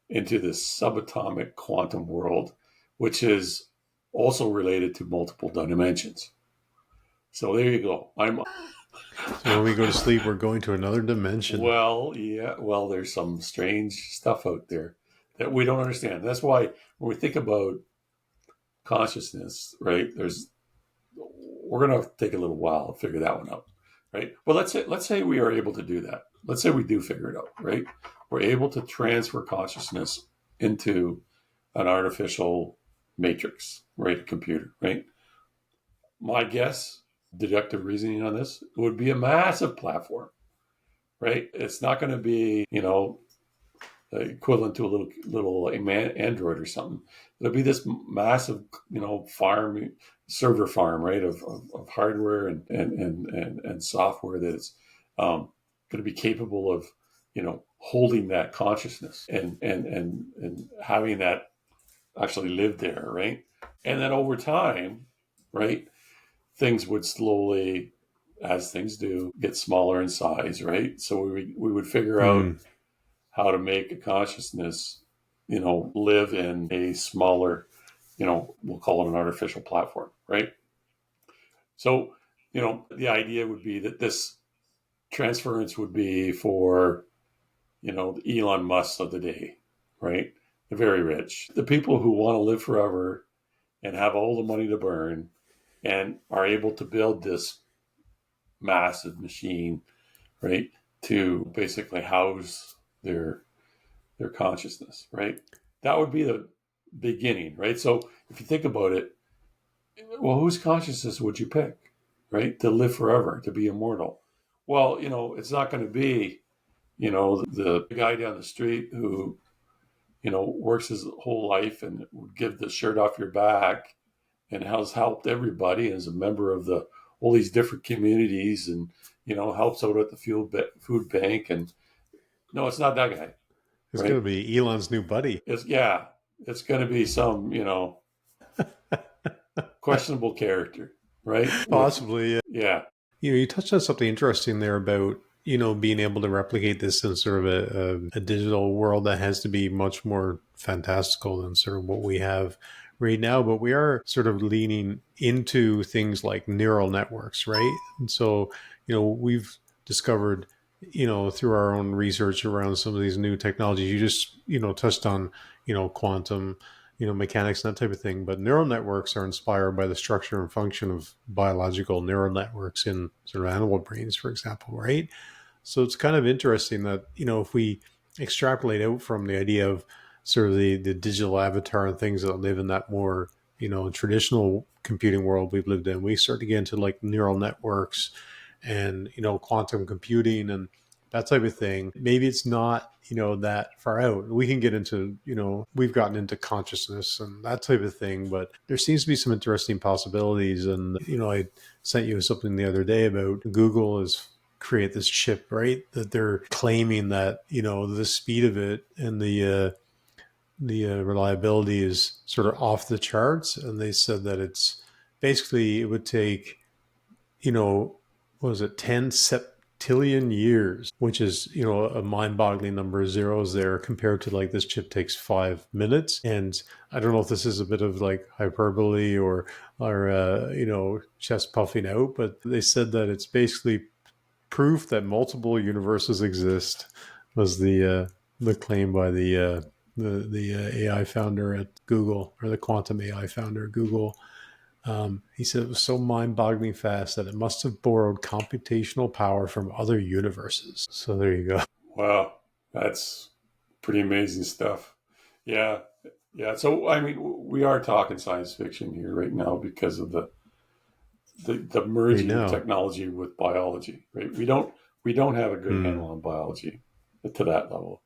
into this subatomic quantum world, which is also related to multiple dimensions. So there you go. So when we go to sleep, we're going to another dimension. Well, yeah. Well, there's some strange stuff out there that we don't understand. That's why when we think about consciousness, right, we're going to take a little while to figure that one out, right? But let's say we are able to do that. Let's say we do figure it out, right? We're able to transfer consciousness into an artificial matrix, right? A computer, right? My guess, deductive reasoning on this, would be a massive platform, right? It's not going to be, equivalent to a little Android or something. It'll be this massive, farm, server farm, right, of hardware and software that is going to be capable of, holding that consciousness and having that actually live there, right? And then over time, right, things would slowly, as things do, get smaller in size, right? So we would figure out how to make a consciousness, live in a smaller, we'll call it an artificial platform, right? So, the idea would be that this transference would be for, the Elon Musk of the day, right? The very rich, the people who want to live forever and have all the money to burn and are able to build this massive machine, right, to basically house their consciousness, right? That would be the beginning, right? So if you think about it, well, whose consciousness would you pick, right, to live forever, to be immortal? Well, it's not going to be, the guy down the street who, works his whole life and would give the shirt off your back and has helped everybody and is a member of all these different communities and, helps out at the food bank. And no, it's not that guy. It's going to be Elon's new buddy. It's going to be some, questionable character, right? Possibly. Yeah. You touched on something interesting there about being able to replicate this in sort of a digital world that has to be much more fantastical than sort of what we have right now. But we are sort of leaning into things like neural networks, right? And so, we've discovered, through our own research around some of these new technologies, you just, touched on, quantum, mechanics and that type of thing. But neural networks are inspired by the structure and function of biological neural networks in sort of animal brains, for example, right? So it's kind of interesting that, if we extrapolate out from the idea of sort of the digital avatar and things that live in that more, traditional computing world we've lived in, we start to get into like neural networks and, quantum computing and that type of thing. Maybe it's not, that far out. We can get into, we've gotten into consciousness and that type of thing, but there seems to be some interesting possibilities. And, I sent you something the other day about Google is create this chip, right? That they're claiming that, the speed of it and the reliability is sort of off the charts. And they said that it's basically, it would take, what was it, 10 septillion years, which is, a mind-boggling number of zeros there compared to like this chip takes 5 minutes. And I don't know if this is a bit of like hyperbole or chest puffing out, but they said that it's basically proof that multiple universes exist was the claim by the AI founder at Google, or the quantum AI founder at Google. He said it was so mind-boggling fast that it must have borrowed computational power from other universes. So there you go. Wow, that's pretty amazing stuff. Yeah, yeah. So I mean, we are talking science fiction here right now because of the merging of technology with biology. Right? We don't have a good handle on biology to that level,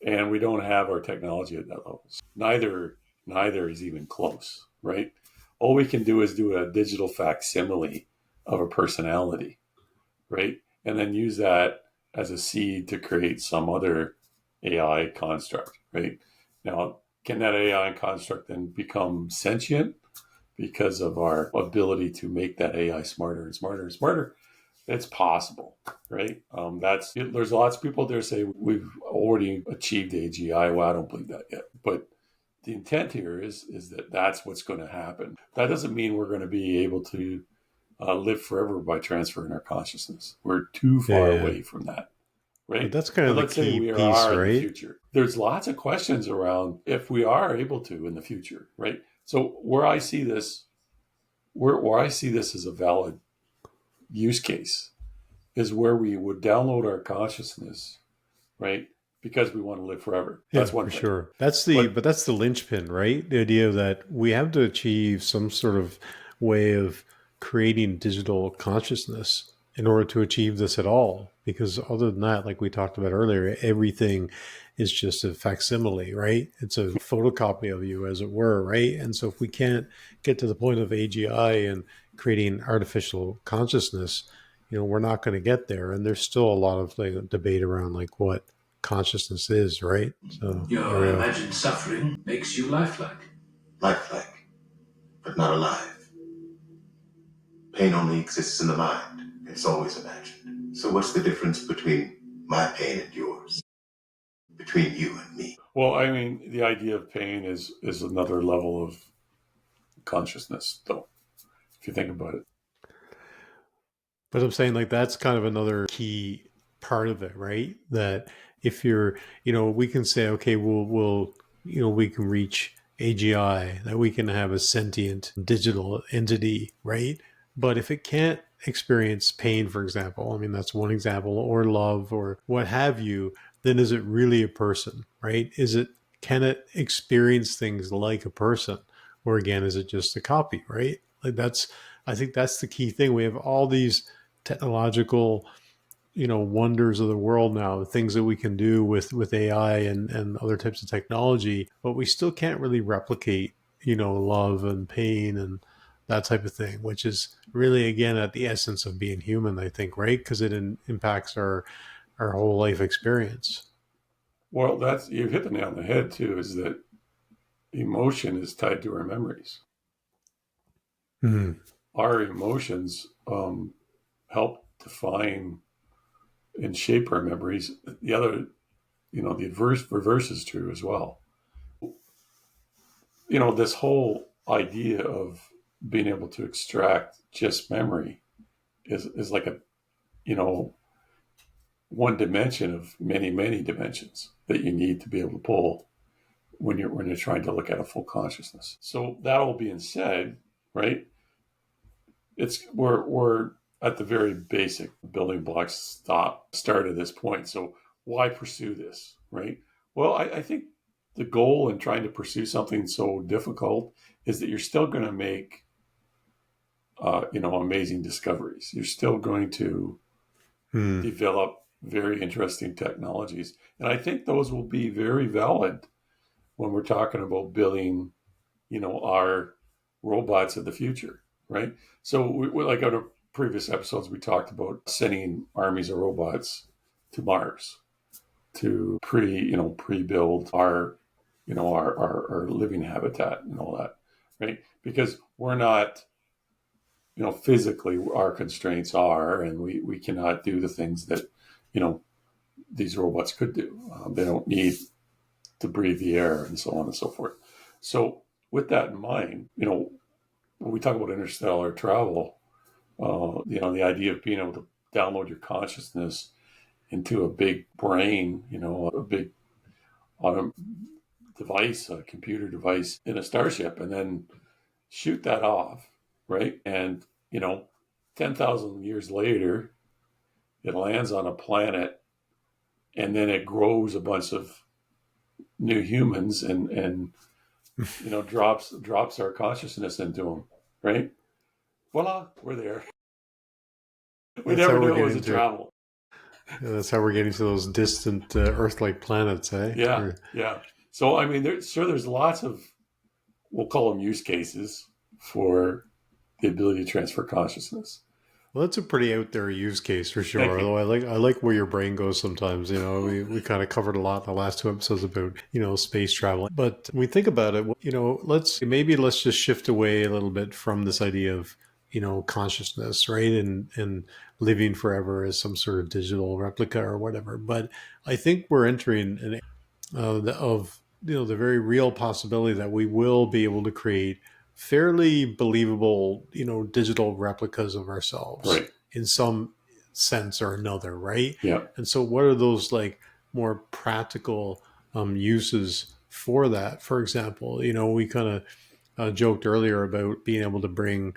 and we don't have our technology at that level. Neither is even close. Right? All we can do is do a digital facsimile of a personality, right? And then use that as a seed to create some other AI construct, right? Now, can that AI construct then become sentient because of our ability to make that AI smarter and smarter and smarter? It's possible, right? There's lots of people there say we've already achieved AGI. Well, I don't believe that yet, but the intent here is that that's what's going to happen. That doesn't mean we're going to be able to live forever by transferring our consciousness. We're too far away from that, right? But that's kind of but the let's say key we piece, are in right? the future. There's lots of questions around if we are able to in the future, right? So where I see this as a valid use case is where we would download our consciousness, right? Because we want to live forever. That's one for thing. sure. That's the linchpin, right? The idea that we have to achieve some sort of way of creating digital consciousness in order to achieve this at all. Because other than that, like we talked about earlier, everything is just a facsimile, right? It's a photocopy of you, as it were, right? And so if we can't get to the point of AGI and creating artificial consciousness, we're not going to get there. And there's still a lot of debate around like what consciousness is, right? So Your imagined suffering makes you lifelike. Lifelike, but not alive. Pain only exists in the mind. It's always imagined. So what's the difference between my pain and yours? Between you and me? Well, I mean, the idea of pain is another level of consciousness, though, if you think about it. But I'm saying like that's kind of another key part of it, right? That if you're, we can say, okay, we'll we can reach AGI, that we can have a sentient digital entity, right? But if it can't experience pain, for example, I mean, that's one example, or love or what have you, then is it really a person, right? Can it experience things like a person? Or again, is it just a copy, right? I think that's the key thing. We have all these technological, wonders of the world now, things that we can do with AI and other types of technology, but we still can't really replicate, love and pain and that type of thing, which is really, again, at the essence of being human, I think, right? Because it impacts our whole life experience. Well, you've hit the nail on the head too, is that emotion is tied to our memories. Mm-hmm. Our emotions help define and shape our memories, the other, the reverse is true as well. This whole idea of being able to extract just memory is like a, one dimension of many, many dimensions that you need to be able to pull when you're trying to look at a full consciousness. So that all being said, right, we're at the very basic building blocks start at this point. So why pursue this, right? Well, I think the goal in trying to pursue something so difficult is that you're still going to make amazing discoveries. You're still going to develop very interesting technologies, and I think those will be very valid when we're talking about building, our robots of the future, right? So, we like on our previous episodes, we talked about sending armies of robots to Mars to pre-build our living habitat and all that, right? Because we're not, physically our constraints are, and we cannot do the things that, these robots could do. They don't need to breathe the air and so on and so forth. So with that in mind, when we talk about interstellar travel, the idea of being able to download your consciousness into a big brain, a big device, a computer device in a starship, and then shoot that off, right? And, 10,000 years later, it lands on a planet, and then it grows a bunch of new humans and drops our consciousness into them, right? Voila, we're there. We never knew it was a travel. Yeah, that's how we're getting to those distant Earth-like planets, eh? Yeah, yeah. So, I mean, there's lots of, we'll call them use cases for the ability to transfer consciousness. Well, that's a pretty out there use case for sure. Although I like where your brain goes sometimes. We kind of covered a lot in the last two episodes about space travel. But when we think about it, let's just shift away a little bit from this idea of consciousness, right, and living forever as some sort of digital replica or whatever. But I think we're entering an the very real possibility that we will be able to create fairly believable, digital replicas of ourselves, right, in some sense or another, right? Yeah. And so what are those like more practical uses for that? For example, we kind of joked earlier about being able to bring,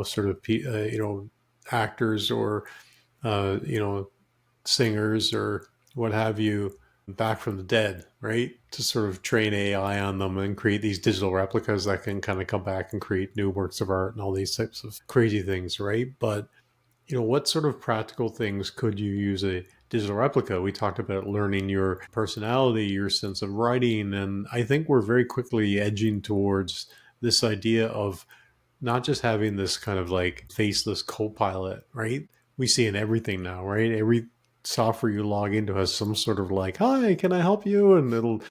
sort of, actors or, singers or what have you back from the dead, right? To sort of train AI on them and create these digital replicas that can kind of come back and create new works of art and all these types of crazy things, right? But, what sort of practical things could you use a digital replica? We talked about learning your personality, your sense of writing, and I think we're very quickly edging towards this idea of not just having this kind of like faceless co-pilot, right? We see in everything now, right? Every software you log into has some sort of like, hi, can I help you? And it'll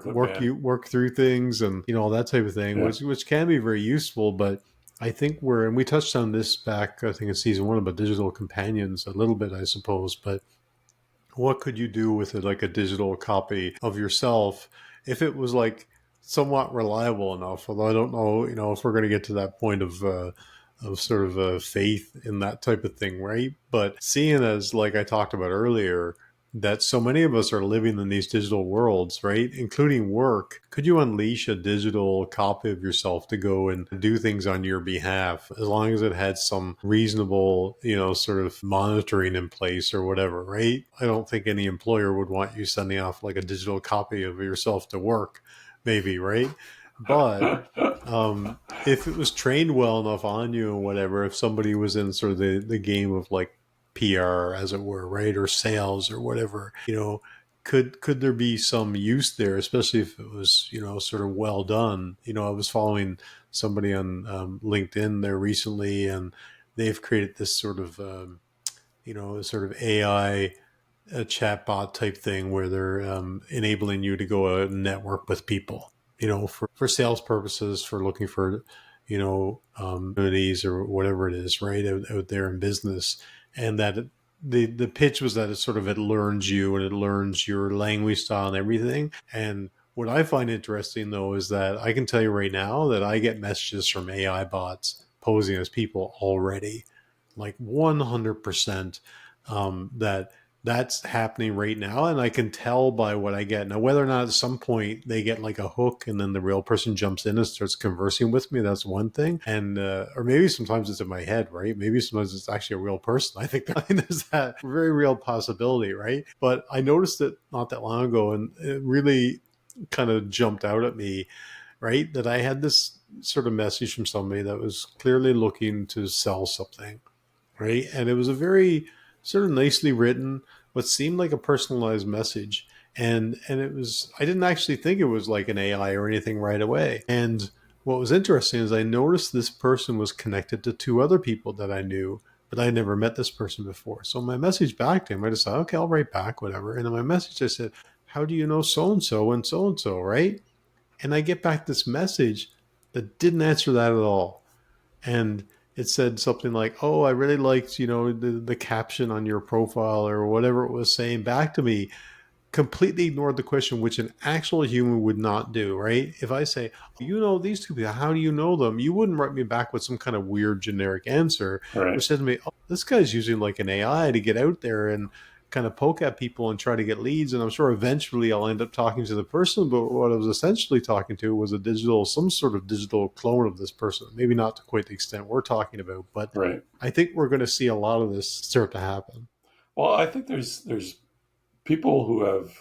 work through things and all that type of thing, yeah. which can be very useful. But I think and we touched on this back, I think in season 1 about digital companions a little bit, I suppose. But what could you do with it, like a digital copy of yourself, if it was like somewhat reliable enough? Although I don't know, if we're going to get to that point of sort of a faith in that type of thing, right? But seeing as, like I talked about earlier, that so many of us are living in these digital worlds, right? Including work. Could you unleash a digital copy of yourself to go and do things on your behalf, as long as it had some reasonable, sort of monitoring in place or whatever, right? I don't think any employer would want you sending off like a digital copy of yourself to work, maybe, right? But if it was trained well enough on you or whatever, if somebody was in sort of the game of like PR, as it were, right, or sales or whatever, could there be some use there, especially if it was, sort of well done? I was following somebody on LinkedIn there recently, and they've created this sort of, sort of AI a chatbot type thing where they're enabling you to go network with people, for sales purposes, for looking for, opportunities or whatever it is, right, out there in business. And that the pitch was that it learns you and it learns your language style and everything. And what I find interesting though is that I can tell you right now that I get messages from AI bots posing as people already, like 100%, that that's happening right now. And I can tell by what I get. Now, whether or not at some point they get like a hook and then the real person jumps in and starts conversing with me, that's one thing. And, or maybe sometimes it's in my head, right? Maybe sometimes it's actually a real person. I think there's that very real possibility, right? But I noticed it not that long ago and it really kind of jumped out at me, right? That I had this sort of message from somebody that was clearly looking to sell something, right? And it was a very sort of nicely written, what seemed like a personalized message. And it was, I didn't actually think it was like an AI or anything right away. And what was interesting is I noticed this person was connected to two other people that I knew, but I had never met this person before. So my message back to him, I just thought, okay, I'll write back, whatever. And in my message, I said, how do you know so and so, right? And I get back this message that didn't answer that at all. And it said something like, "Oh, I really liked, the caption on your profile," or whatever it was saying back to me. Completely ignored the question, which an actual human would not do, right? If I say, oh, you know these two people, how do you know them? You wouldn't write me back with some kind of weird generic answer, Right. which said to me, oh, this guy's using like an AI to get out there and kind of poke at people and try to get leads. And I'm sure eventually I'll end up talking to the person. But what I was essentially talking to was some sort of digital clone of this person. Maybe not to quite the extent we're talking about, but Right. I think we're going to see a lot of this start to happen. Well, I think there's people who have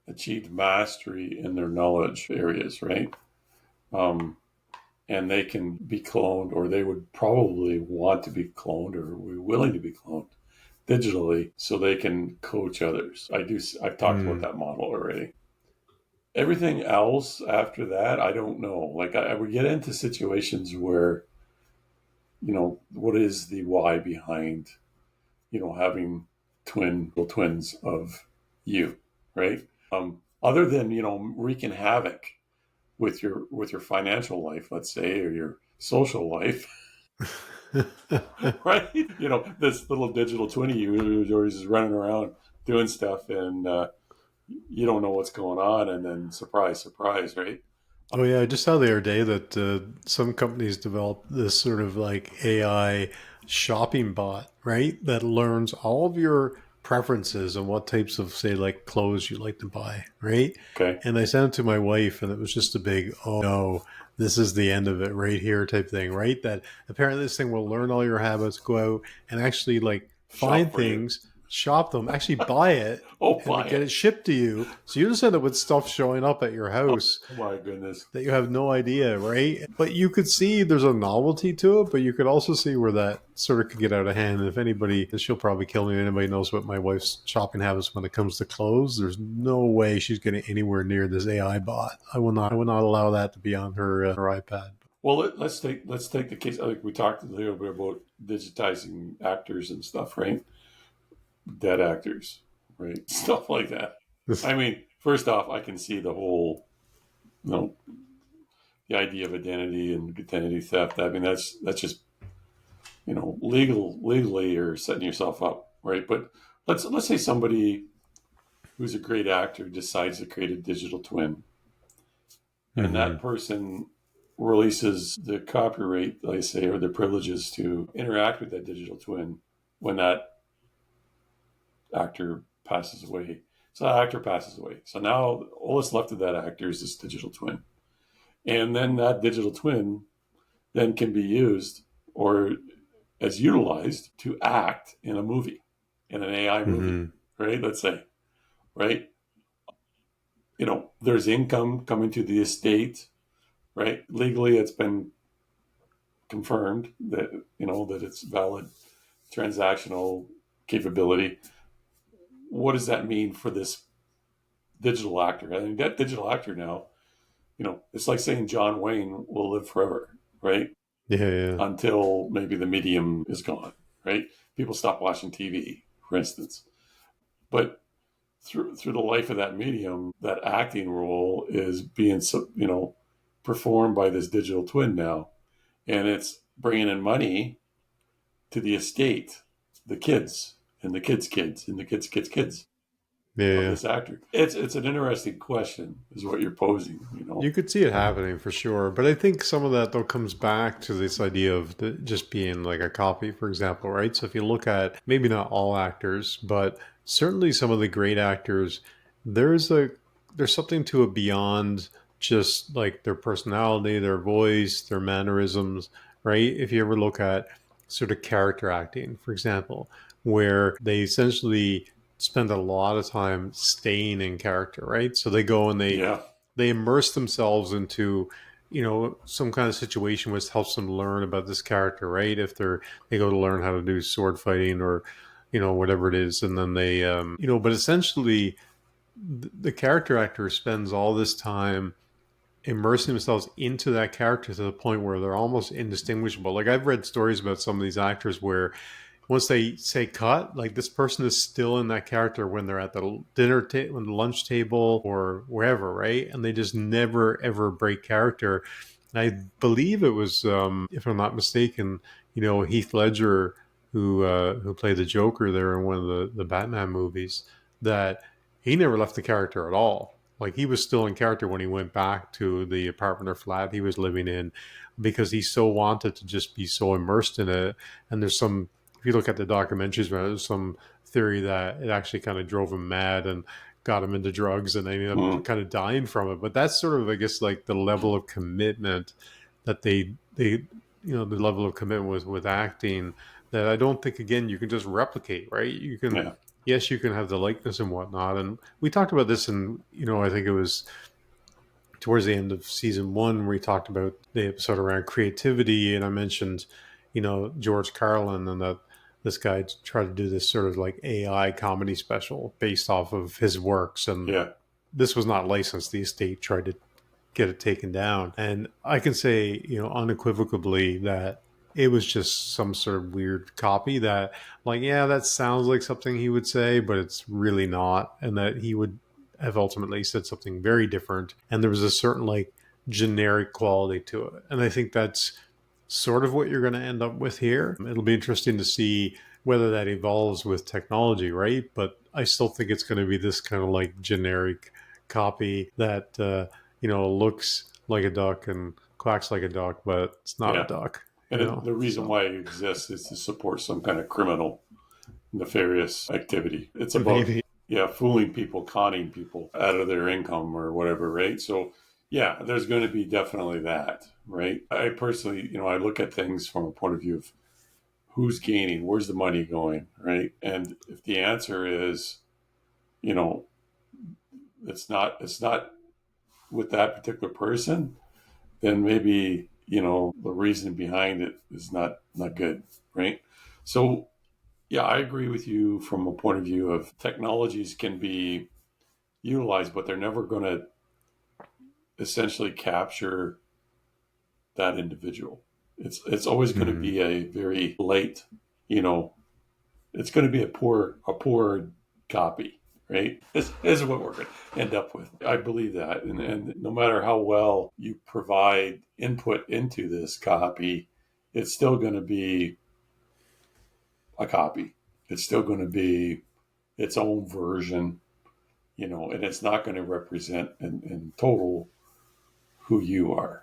achieved mastery in their knowledge areas, right? Um, and they can be cloned, or they would probably want to be cloned, or be willing to be cloned digitally, so they can coach others. I've talked about that model already. Everything else after that, I don't know. Like I would get into situations where, what is the why behind, having twins of you, right? Other than wreaking havoc with your financial life, let's say, or your social life, right? This little digital twin of you who's just running around doing stuff, and you don't know what's going on, and then surprise, surprise, right? Oh yeah, I just saw the other day that some companies developed this sort of like AI shopping bot, right? That learns all of your preferences and what types of, say, like clothes you like to buy, right? Okay. And I sent it to my wife, and it was just a big, oh no, this is the end of it right here type thing, right? That apparently this thing will learn all your habits, go out and actually like Shop find for you. things, shop them, actually buy it, Oh, and buy get it. it shipped to you. So you just end up with stuff showing up at your house Oh my goodness. that you have no idea, right? But you could see there's a novelty to it, but you could also see where that sort of could get out of hand. And if anybody, she'll probably kill me, anybody knows what my wife's shopping habits when it comes to clothes, there's no way she's getting anywhere near this AI bot. I will not allow that to be on her iPad. Well, let's take the case. Like we talked a little bit about digitizing actors and stuff, right? Dead actors, right? Stuff like that. I mean, first off, I can see the whole, the idea of identity and identity theft. I mean, that's just legally you're setting yourself up, right? But let's say somebody who's a great actor decides to create a digital twin, and that person releases the copyright, I say, or the privileges to interact with that digital twin when that actor passes away. So that actor passes away. So now all that's left of that actor is this digital twin. And then that digital twin then can be used or as utilized to act in a movie, in an AI movie, right? Let's say, right? There's income coming to the estate, right? Legally, it's been confirmed that, that it's valid transactional capability. What does that mean for this digital actor? I mean, that digital actor now, it's like saying John Wayne will live forever, right? Yeah. Until maybe the medium is gone, right? People stop watching TV, for instance. But through the life of that medium, that acting role is being, performed by this digital twin now. And it's bringing in money to the estate, the kids, and the kids and the kids of Yeah. this actor? It's an interesting question, is what you're posing. You could see it happening for sure, but I think some of that though comes back to this idea of just being like a copy, for example, right? So if you look at maybe not all actors, but certainly some of the great actors, there's a there's something to it beyond just like their personality, their voice, their mannerisms, right? If you ever look at sort of character acting, for example, where they essentially spend a lot of time staying in character, right? So they go and Yeah. they immerse themselves into some kind of situation which helps them learn about this character, right? If they go to learn how to do sword fighting or whatever it is, and then they but essentially the character actor spends all this time immersing themselves into that character to the point where they're almost indistinguishable. Like I've read stories about some of these actors where once they say cut, like this person is still in that character when they're at the when the lunch table or wherever, right? And they just never ever break character. I believe it was, if I'm not mistaken, Heath Ledger who played the Joker there in one of the Batman movies, that he never left the character at all. Like he was still in character when he went back to the apartment or flat he was living in, because he so wanted to just be so immersed in it. And if you look at the documentaries, there's some theory that it actually kind of drove him mad and got him into drugs, and they ended up kind of dying from it. But that's sort of, I guess, like the level of commitment that the level of commitment with acting, that I don't think, again, you can just replicate, right? You can, Yeah. yes, you can have the likeness and whatnot. And we talked about this in, I think it was towards the end of season 1, where we talked about the episode around creativity. And I mentioned, George Carlin, and that this guy tried to do this sort of like AI comedy special based off of his works. And Yeah. this was not licensed. The estate tried to get it taken down. And I can say, unequivocally that it was just some sort of weird copy that, like, yeah, that sounds like something he would say, but it's really not. And that he would have ultimately said something very different. And there was a certain like generic quality to it. And I think that's sort of what you're going to end up with here. It'll be interesting to see whether that evolves with technology, right? But I still think it's going to be this kind of like generic copy that, looks like a duck and quacks like a duck, but it's not a duck. And the reason why it exists is to support some kind of criminal, nefarious activity. It's about, fooling people, conning people out of their income or whatever, right? So, yeah, there's going to be definitely that, right? I personally, I look at things from a point of view of who's gaining, where's the money going, right? And if the answer is, it's not with that particular person, then maybe, the reason behind it is not good, right? So, yeah, I agree with you from a point of view of technologies can be utilized, but they're never going to essentially capture that individual. It's always going to be a very late, it's going to be a poor copy, right? This is what we're going to end up with. I believe that. And no matter how well you provide input into this copy, it's still going to be a copy. It's still going to be its own version, and it's not going to represent in total who you are.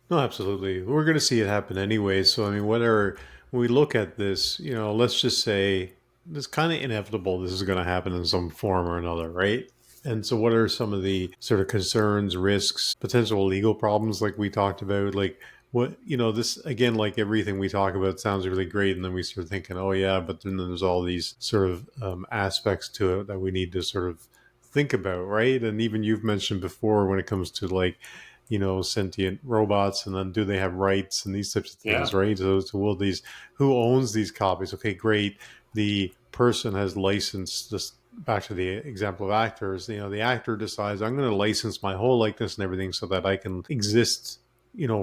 No, absolutely. We're going to see it happen anyway. So, I mean, when we look at this, let's just say it's kind of inevitable this is going to happen in some form or another, right? And so what are some of the sort of concerns, risks, potential legal problems like we talked about? Like what, this, again, like everything we talk about sounds really great. And then we start thinking, oh yeah, but then there's all these sort of aspects to it that we need to sort of think about, right? And even you've mentioned before when it comes to like, sentient robots, and then do they have rights and these types of things, right? So will who owns these copies? Okay, great. The person has licensed this. Back to the example of actors, the actor decides, I'm going to license my whole likeness and everything so that I can exist,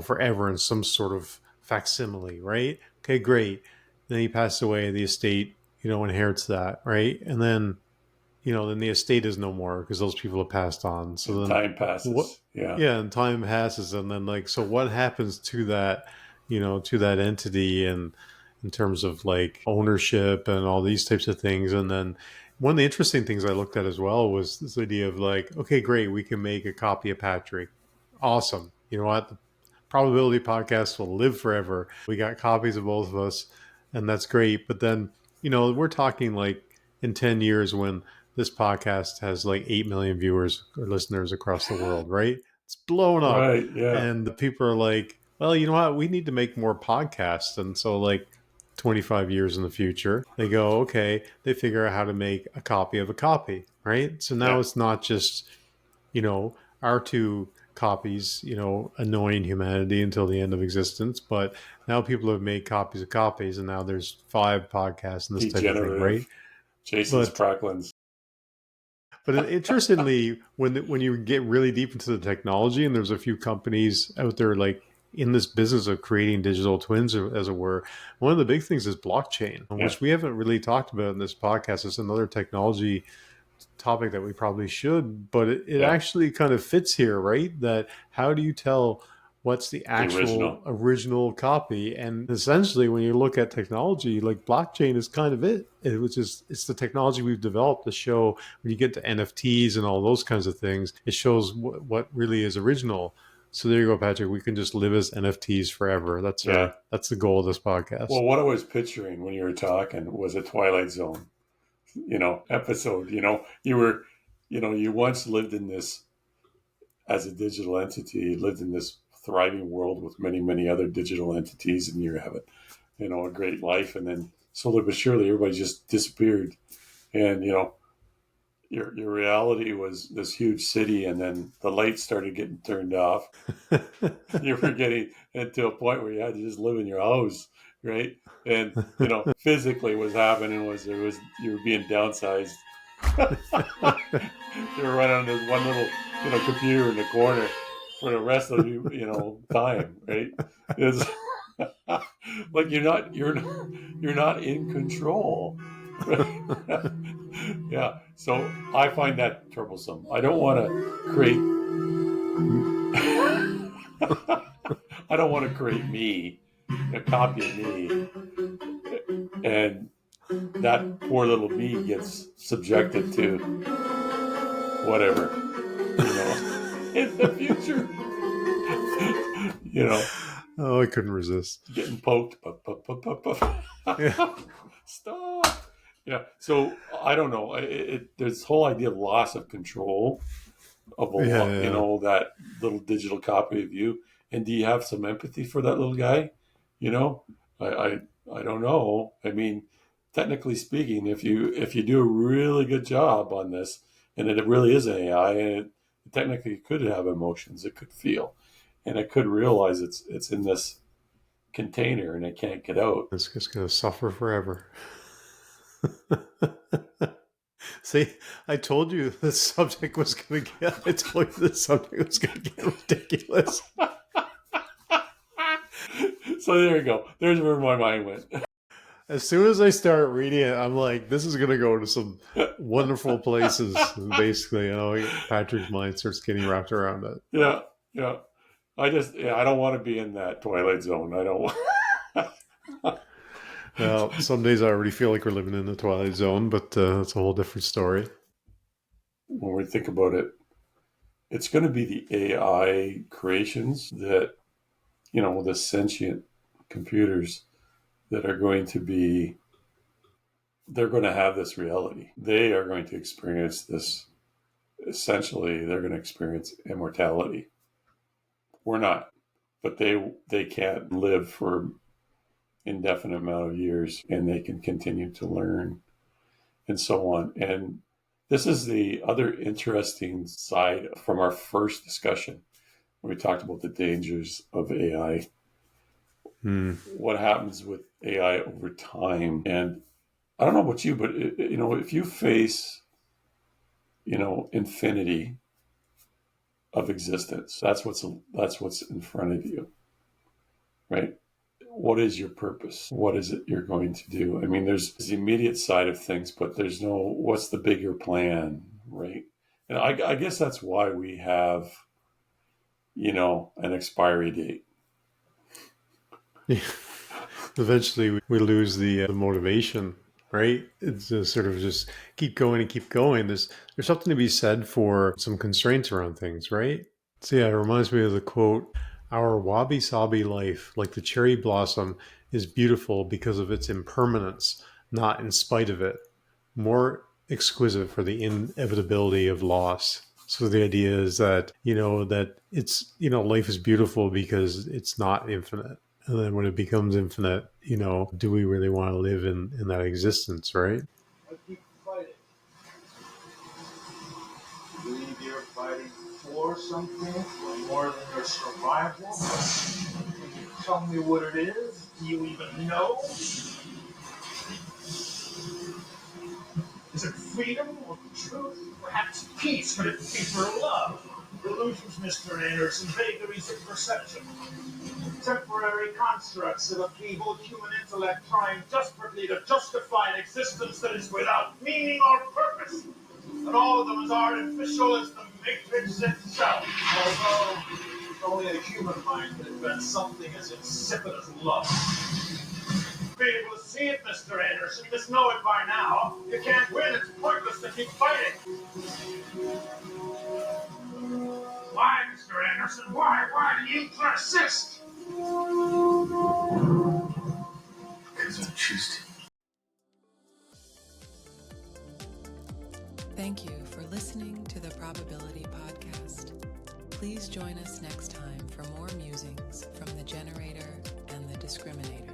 forever in some sort of facsimile, right? Okay, great. Then he passes away, the estate, inherits that, right? And then then the estate is no more because those people have passed on. So and then time passes. and time passes, and then like, so what happens to that, to that entity, and in terms of like ownership and all these types of things. And then one of the interesting things I looked at as well was this idea of like, okay, great, we can make a copy of Patrick. Awesome. You know what? The probability podcast will live forever. We got copies of both of us, and that's great. But then, we're talking like in 10 years when this podcast has like 8 million viewers or listeners across the world, right? It's blown up. Right. Yeah. And the people are like, well, you know what? We need to make more podcasts. And so, like, 25 years in the future, they go, okay, they figure out how to make a copy of a copy, right? So now Yeah. it's not just, our two copies, annoying humanity until the end of existence, but now people have made copies of copies, and now there's 5 podcasts and this type of thing, right? Degenerative. Jason's But Pracklins. interestingly, when you get really deep into the technology, and there's a few companies out there like in this business of creating digital twins, as it were, one of the big things is blockchain, Yeah. which we haven't really talked about in this podcast. It's another technology topic that we probably should, but it actually kind of fits here, right? That how do you tell what's the actual original copy? And essentially, when you look at technology, like blockchain is kind of it's the technology we've developed to show when you get to NFTs and all those kinds of things, it shows what really is original. So there you go, Patrick. We can just live as NFTs forever. That's the goal of this podcast. Well, what I was picturing when you were talking was a Twilight Zone, episode. You once lived in this as a digital entity, lived in this thriving world with many, many other digital entities, and you have a great life. And then slowly but surely, everybody just disappeared, and your reality was this huge city, and then the lights started getting turned off. You were getting to a point where you had to just live in your house, right? And physically, what's happening was you were being downsized. You were running on this one little computer in the corner for the rest of time, right? It's like you're not in control. Yeah, so I find that troublesome. I don't want to create. I don't want to create me, a copy of me, and that poor little me gets subjected to whatever, in the future. Oh, I couldn't resist getting poked. Yeah. Stop. Yeah. So I don't know. There's this whole idea of loss of control of that little digital copy of you. And do you have some empathy for that little guy? I don't know. I mean, technically speaking, if you do a really good job on this, and it really is AI, and it technically could have emotions, it could feel, and it could realize it's in this container and it can't get out. It's just going to suffer forever. See, I told you the subject was going to get. I told you the subject was going to get ridiculous. So there you go. There's where my mind went. As soon as I start reading it, I'm like, this is going to go to some wonderful places. And basically, Patrick's mind starts getting wrapped around it. Yeah, yeah. I don't want to be in that Twilight Zone. I don't want. Well, some days I already feel like we're living in the Twilight Zone, but that's a whole different story. When we think about it, it's going to be the AI creations that, the sentient computers that are going to be, they're going to have this reality. They are going to experience this. Essentially, they're going to experience immortality. We're not, but they can't live for indefinite amount of years, and they can continue to learn and so on. And this is the other interesting side from our first discussion when we talked about the dangers of AI. What happens with AI over time. And I don't know about you, but if you face infinity of existence, that's what's in front of you, right? What is your purpose? What is it you're going to do? I mean, there's the immediate side of things, but there's no, what's the bigger plan, right? And I guess that's why we have, an expiry date. Yeah. eventually we lose the motivation, right? It's just sort of just keep going and keep going. There's something to be said for some constraints around things, right? So yeah, it reminds me of the quote, "Our wabi-sabi life, like the cherry blossom, is beautiful because of its impermanence, not in spite of it. More exquisite for the inevitability of loss." So the idea is that, that it's, life is beautiful because it's not infinite. And then when it becomes infinite, do we really want to live in that existence, right? I keep fighting. You believe you're fighting for something, for more than your survival? Can you tell me what it is? Do you even know? Is it freedom or truth? Perhaps peace? Could it be for love? Illusions, Mr. Anderson, vagaries of perception. Temporary constructs of upheaval, human intellect trying desperately to justify an existence that is without meaning or purpose. And all of them as artificial as the matrix itself. Although only a human mind could invent something as insipid as love. Be able to see it, Mr. Anderson. You must know it by now. You can't win. It's pointless to keep fighting. Why, Mr. Anderson? Why? Why do you persist? Because I choose to. Thank you for listening to the Probability Podcast. Please join us next time for more musings from the generator and the discriminator.